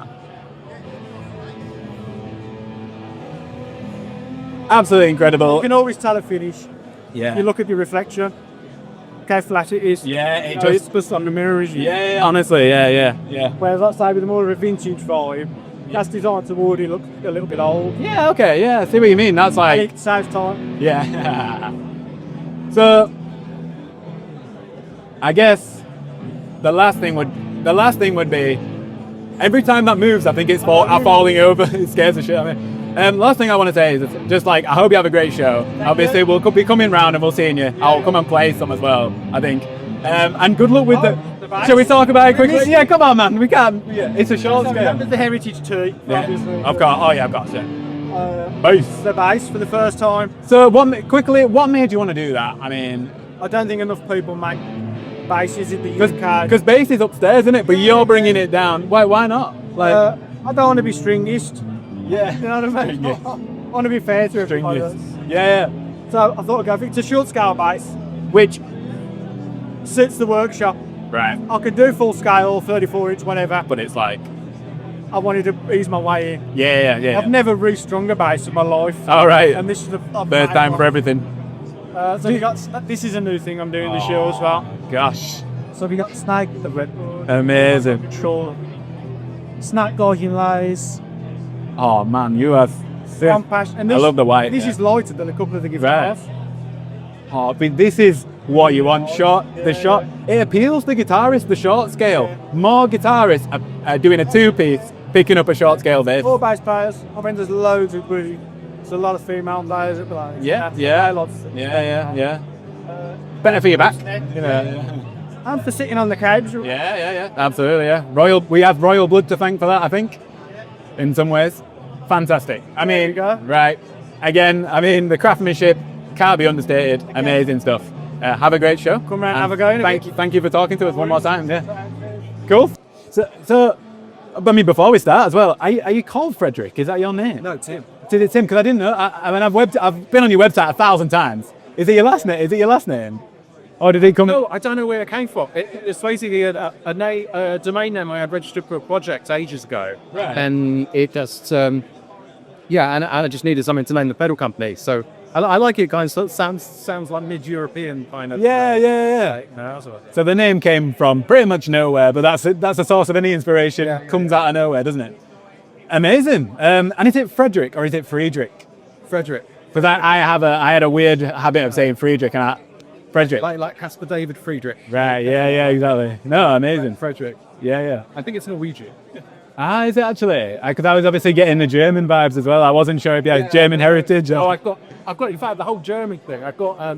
Absolutely incredible. You can always tell a finish. Yeah. You look at your reflection. Look how flat it is. Yeah, it's just on the mirror, isn't it? Yeah. Honestly, yeah. Whereas I'd say with more of a vintage vibe, that's designed toward it look a little bit old. Yeah. Okay. Yeah. I see what you mean. That's like. It saves time. Yeah. So, I guess the last thing would be every time that moves, I think it's falling over. It scares the shit out of me. Last thing I want to say is just like I hope you have a great show. Obviously, we'll be coming round and we'll see you. I'll come and play some as well, I think. And good luck with the. Shall we talk about it quickly? Yeah, come on, man. We can. Yeah, it's a short scale. The Heritage 2, obviously. I've got it. Bass. The bass for the first time. So, what made you want to do that? I mean, I don't think enough people make basses in the UK. Because bass is upstairs, isn't it? But you're bringing it down. Why not? Like, I don't want to be stringist. Yeah. You know what I mean? I want to be fair to everybody else. Yeah. So I thought I'd go for it's a short scale bass, which suits the workshop. Right. I could do full scale, 34-inch, whatever. But it's like I wanted to ease my way in. Yeah. I've never restrung a bass in my life. All right. And this is the first time for everything. So we got this is a new thing I'm doing this year as well. Gosh. So we got Snake, the redwood. Amazing. Control. Snake guiding lays. Oh man, you have compact. And I love the white. This is lighter than a couple of the guitars. Oh, I mean, this is what you want. It appeals to guitarists, the short scale. More guitarists are doing a two-piece, picking up a short scale bass. All bass players. I mean, there's loads of there's a lot of female players at the moment. Yeah. Better for your back. And for sitting on the couch. Yeah. Absolutely, yeah. We have royal blood to thank for that, I think, in some ways. Fantastic. I mean, right. Again, I mean, the craftsmanship can't be understated. Amazing stuff. Have a great show. Come round, have a go. Thank you for talking to us one more time. Yeah. Cool. So, I mean, before we start as well, are you called Fredric? Is that your name? No, Tim. Is it Tim? Because I didn't know. I mean, I've been on your website 1,000 times. Is it your last name? Or did it come? No, I don't know where it came from. It's basically a domain name I had registered for a project ages ago. Right. And it just, and I just needed something to name the pedal company. So I like it, guys. So it sounds like mid-European kind of. Yeah. So the name came from pretty much nowhere, but that's the source of any inspiration. Yeah. Comes out of nowhere, doesn't it? Amazing. And is it Fredric or is it Fredric? Fredric. Because I had a weird habit of saying Fredric and Fredric. Like Casper David Friedrich. Right, yeah, exactly. No, amazing. Fredric. Yeah. I think it's Norwegian. Is it actually? Because I was obviously getting the German vibes as well. I wasn't sure if you had German heritage. Or... Oh, I've got in fact the whole German thing. I've got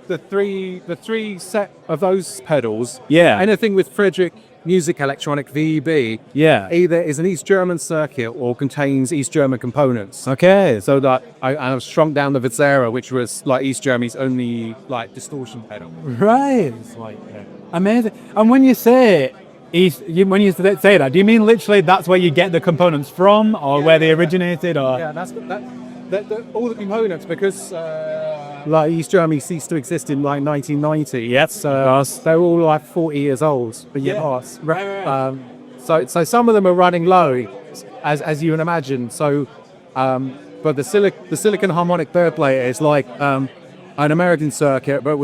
the three set of those pedals. Yeah. Anything with Fredric Music Electronic VEB. Yeah. Either is an East German circuit or contains East German components. Okay. So that I've shrunk down the Vizera, which was like East Germany's only like distortion pedal. Right. It's like amazing. And when you say when you say that, do you mean literally that's where you get the components from, or where they originated, or? Yeah, that's all the components, because like East Germany ceased to exist in like 1990. Yes. They're all like 40 years old. But Right. So some of them are running low, as you can imagine. So, but the silicon harmonic third player is like an American circuit, but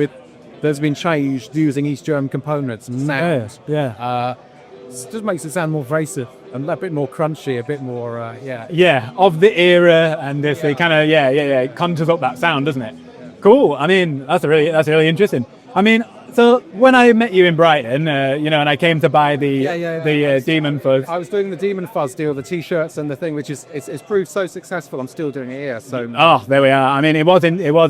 that's been changed using East German components. Now, it just makes it sound more abrasive and a bit more crunchy, a bit more, Yeah, of the era, and this it kind of it conjures up that sound, doesn't it? Cool. I mean, that's really interesting. I mean, so when I met you in Brighton, and I came to buy the Demon Fuzz. I was doing the Demon Fuzz deal, the T-shirts and the thing, which is it's proved so successful. I'm still doing it here. So there we are. I mean, it was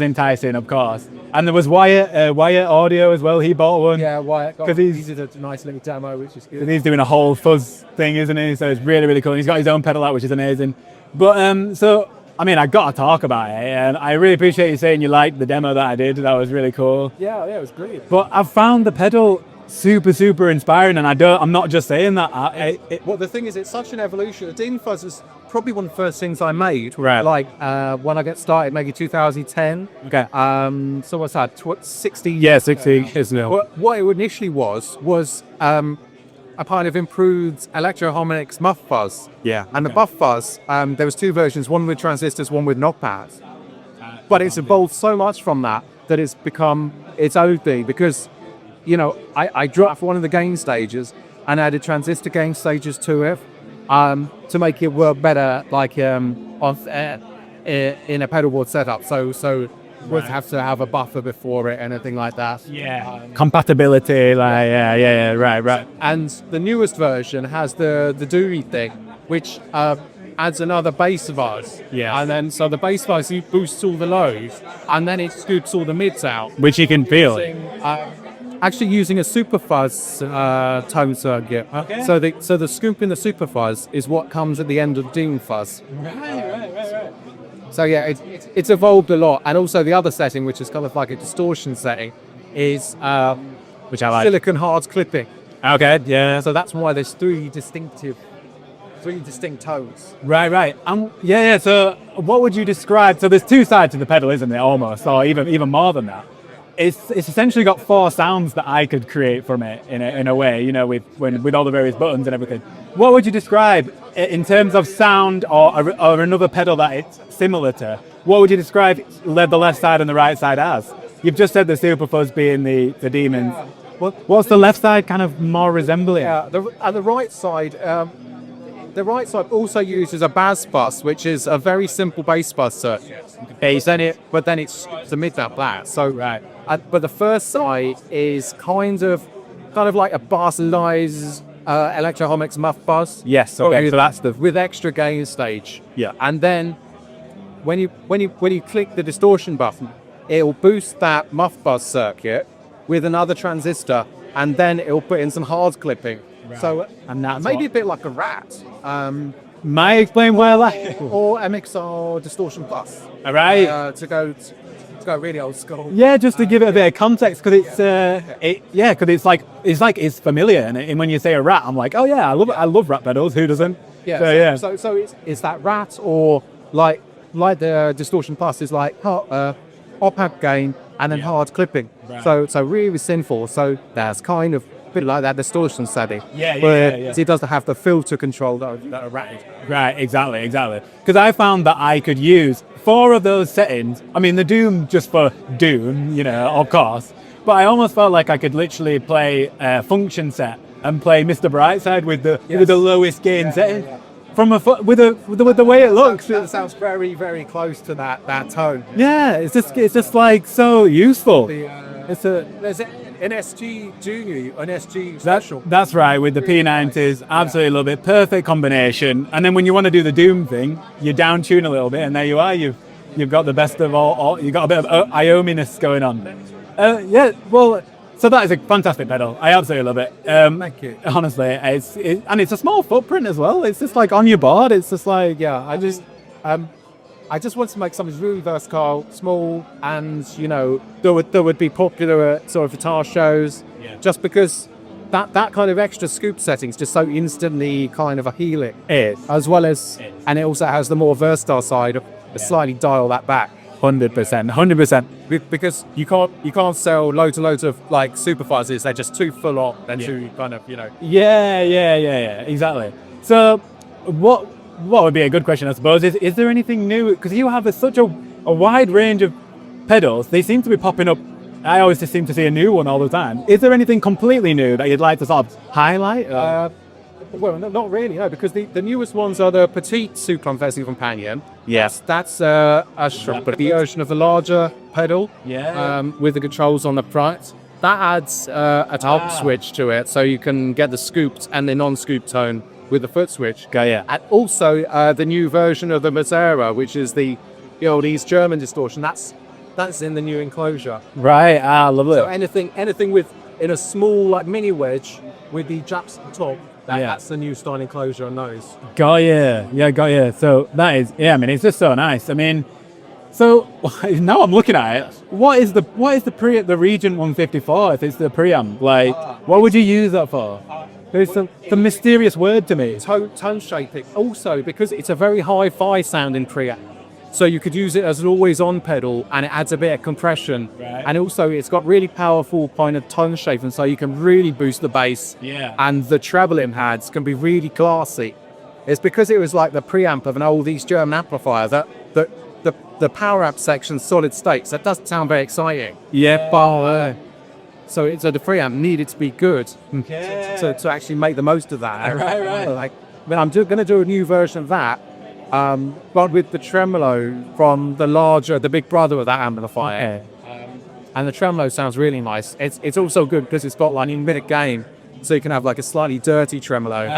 enticing, of course. And there was Wyatt Audio as well. He bought one. Yeah, Wyatt. Because he did a nice little demo, which is good. He's doing a whole fuzz thing, isn't he? So it's really, really cool. He's got his own pedal out, which is amazing. But so. I mean, I got to talk about it, and I really appreciate you saying you liked the demo that I did. That was really cool. Yeah, it was great. But I've found the pedal super, super inspiring, and I'm not just saying that. Well, the thing is, it's such an evolution. The Demon Fuzz was probably one of the first things I made. Right. Like when I got started, maybe 2010. Okay. So what's that? 60. Yeah, 60 years now. What it initially was a kind of improved Electro-Harmonix muff fuzz. Yeah. And the buff fuzz, there was two versions, one with transistors, one with knock pads. But it's evolved so much from that it's become its own thing, because, I dropped one of the gain stages and added transistor gain stages to it to make it work better, like in a pedal board setup. So would have to have a buffer before it, anything like that. Yeah. Compatibility, right. And the newest version has the Dewey thing, which adds another bass fuzz. Yeah. And then so the bass fuzz boosts all the lows, and then it scoops all the mids out. Which you can feel. Actually using a super fuzz tone circuit. Okay. So the scoop in the super fuzz is what comes at the end of Demon Fuzz. Right. So yeah, it's evolved a lot, and also the other setting, which is kind of like a distortion setting, is which I like. Silicon hard clipping. Okay, yeah. So that's why there's three distinct tones. Right. Yeah. So what would you describe? So there's two sides to the pedal, isn't there? Almost, or even more than that. It's essentially got four sounds that I could create from it in a way, with all the various buttons and everything. What would you describe in terms of sound or another pedal that it's similar to? What would you describe the left side and the right side as? You've just said the Super Fuzz being the Demons. What's the left side kind of more resembling? Yeah, the right side, the right side also uses a bass bus, which is a very simple bass bus circuit. But then it's the mid-nut flat. So, but the first side is kind of like a bastardized Electro-Harmonix muff bus. Yes, okay. So that's the with extra gain stage. Yeah. And then when you click the distortion button, it'll boost that muff bus circuit with another transistor, and then it'll put in some hard clipping. So and that's maybe a bit like a rat. May explain why that? Or MXR Distortion Plus. All right. To go really old school. Yeah, just to give it a bit of context, because it's familiar, and when you say a rat, I'm like, oh yeah, I love rat pedals. Who doesn't? Yeah. So it's that rat, or like the Distortion Plus is like op-amp gain and then hard clipping. Right. So really sinful. So that's kind of a bit like that distortion setting. Yeah. It doesn't have the filter control that a rat is. Right, exactly. Because I found that I could use 4 of those settings. I mean, the Doom just for Doom, of course. But I almost felt like I could literally play a function set and play Mr. Brightside with the lowest gain setting. From with the way it looks, it sounds very, very close to that tone. Yeah, it's just like so useful. There's an SG Junior, an SG Special. That's right, with the P90s. Absolutely love it. Perfect combination. And then when you want to do the Doom thing, you down tune a little bit, and there you are. You've got the best of all. You've got a bit of Iominess going on. So that is a fantastic pedal. I absolutely love it. Thank you. Honestly, it's a small footprint as well. It's just like on your board. It's just like I just want to make something really versatile, small, and that would be popular at sort of guitar shows. Yeah. Just because that kind of extra scoop setting is just so instantly kind of a healing. As well as, and it also has the more versatile side of slightly dial that back. 100%. Because you can't sell loads and loads of like super fuzzes. They're just too full on and too kind of Yeah, exactly. So what would be a good question, I suppose, is there anything new? Because you have such a wide range of pedals. They seem to be popping up. I always just seem to see a new one all the time. Is there anything completely new that you'd like to sort of highlight? Well, not really, no, because the newest ones are the Petite Souclone Versing Companion. Yes. That's a version of the larger pedal. Yeah. With the controls on the front. That adds a top switch to it, so you can get the scooped and the non-scooped tone with the foot switch. Okay, yeah. And also the new version of the Mazzara, which is the old East German distortion. That's in the new enclosure. Right, lovely. So anything with in a small like mini wedge with the japs at the top. That's the new style enclosure on those. Got you. So that is, it's just so nice. I mean, so now I'm looking at it. What is the Regent 154? If it's the preamp, like, what would you use that for? It's a mysterious word to me. Tone shaping. Also, because it's a very hi-fi sounding preamp. So you could use it as an always-on pedal, and it adds a bit of compression. Right. And also, it's got really powerful kind of tone shaping, so you can really boost the bass. Yeah. And the treble it has can be really classy. It's because it was like the preamp of an old East German amplifier that the power amp section's solid state. So that doesn't sound very exciting. Yeah. So the preamp needed to be good to actually make the most of that. Right. I'm going to do a new version of that. But with the tremolo from the big brother of that amplifier. Okay. And the tremolo sounds really nice. It's also good because it's got like infinite gain, so you can have like a slightly dirty tremolo.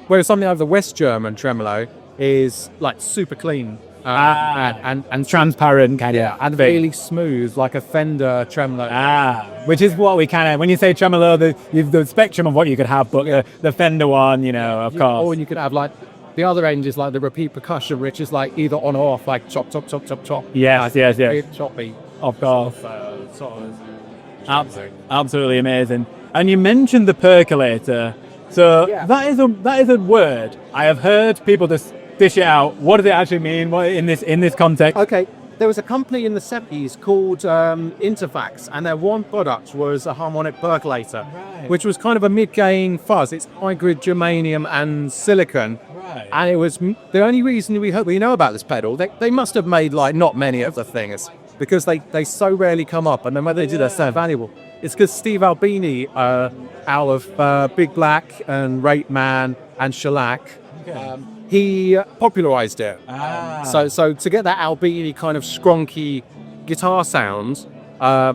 Whereas something like the West German tremolo is like super clean and transparent, and really smooth, like a Fender tremolo. Which is what we kind of, when you say tremolo, the spectrum of what you could have, but the Fender one, of course. Or you could have like. The other end is like the repeat percussion, which is like either on or off, like chop, chop, chop, chop, chop. Yes. Choppy. Of course. Absolutely amazing. And you mentioned the percolator. So that is a word. I have heard people just dish it out. What does it actually mean in this context? Okay. There was a company in the 70s called Interfax, and their one product was a harmonic percolator, which was kind of a mid-gain fuzz. It's high-grid germanium and silicon. Right. And it was the only reason we know about this pedal. They must have made like not many of the things because they so rarely come up, and then when they do, they're so valuable. It's because Steve Albini, out of Big Black and Rape Man and shellac. He popularised it. So to get that Albini kind of skronky guitar sound,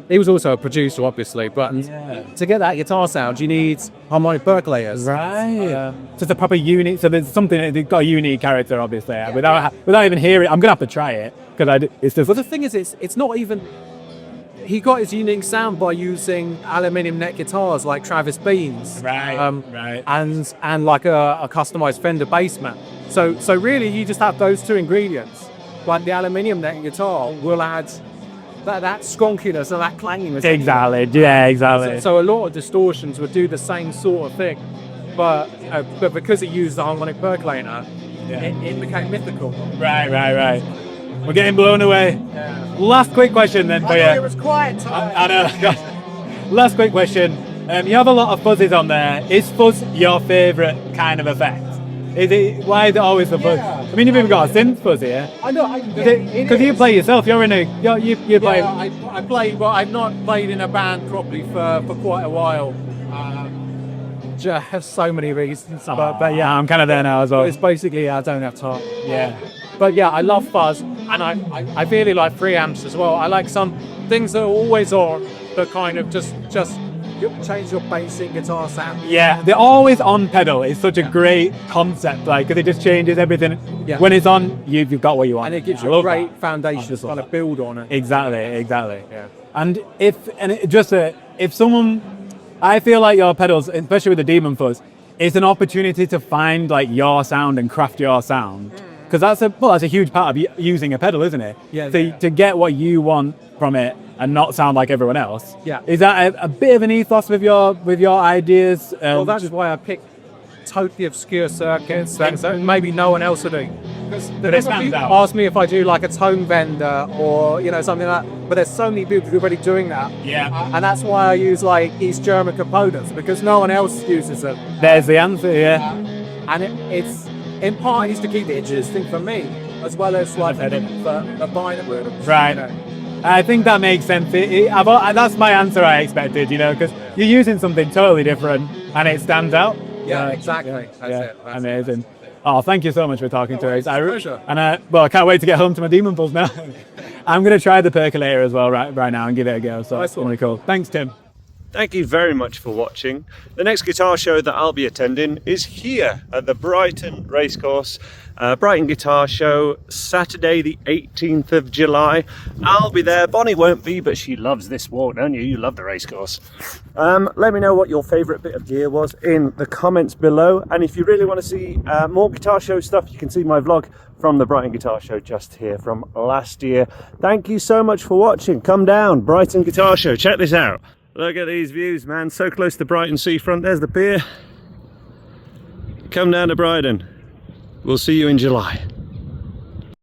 he was also a producer, obviously, but to get that guitar sound, you need harmonic percolators. Right. So it's a proper unique. So there's something. They've got a unique character, obviously. Without even hearing, I'm gonna have to try it because it's just. But the thing is, it's not even. He got his unique sound by using aluminium neck guitars like Travis Bean's, right, and like a customized Fender bass mat. So really, you just have those two ingredients. Like the aluminium neck guitar will add that skonkiness and that clanginess. Exactly. Yeah, exactly. So a lot of distortions would do the same sort of thing, but because it used the harmonic percolator, it became mythical. Right. We're getting blown away. Last quick question then for you. It was quiet time. I know. Last quick question. You have a lot of fuzzes on there. Is fuzz your favourite kind of effect? Why is it always the fuzz? I mean, you've even got a synth fuzz here. I know. Because you play yourself. You're in a. You play. I play, but I've not played in a band properly for quite a while. Just have so many reasons. But yeah, I'm kind of there now as well. It's basically I don't have time. Yeah. But yeah, I love fuzz, and I really like preamps as well. I like some things that are always on, that kind of just change your basic guitar sound. Yeah, the always on pedal is such a great concept, like, because it just changes everything. Yeah. When it's on, you've got what you want. And it gives you a great foundation to kind of build on it. Exactly. Yeah. And if someone, I feel like your pedals, especially with the Demon Fuzz, it's an opportunity to find like your sound and craft your sound. Because that's a huge part of using a pedal, isn't it? Yeah. To get what you want from it and not sound like everyone else. Yeah. Is that a bit of an ethos with your ideas? Well, that's why I picked totally obscure circuits that maybe no one else would do. But it stands out. Ask me if I do like a tone vendor or something like that. But there's so many people who are already doing that. Yeah. And that's why I use like East German components, because no one else uses them. There's the answer, yeah. And it's in part is to keep it interesting for me, as well as like for binary. Right. I think that makes sense. That's my answer I expected, because you're using something totally different and it stands out. Yeah, exactly. That's it. Amazing. Oh, thank you so much for talking to us. Pleasure. And I can't wait to get home to my Demon Pulse now. I'm going to try the percolator as well right now and give it a go. So that's really cool. Thanks, Tim. Thank you very much for watching. The next guitar show that I'll be attending is here at the Brighton Racecourse. Brighton Guitar Show, Saturday the 18th of July. I'll be there. Bonnie won't be, but she loves this walk, don't you? You love the racecourse. Let me know what your favourite bit of gear was in the comments below. And if you really want to see more guitar show stuff, you can see my vlog from the Brighton Guitar Show just here from last year. Thank you so much for watching. Come down, Brighton Guitar Show. Check this out. Look at these views, man. So close to Brighton seafront. There's the pier. Come down to Brighton. We'll see you in July.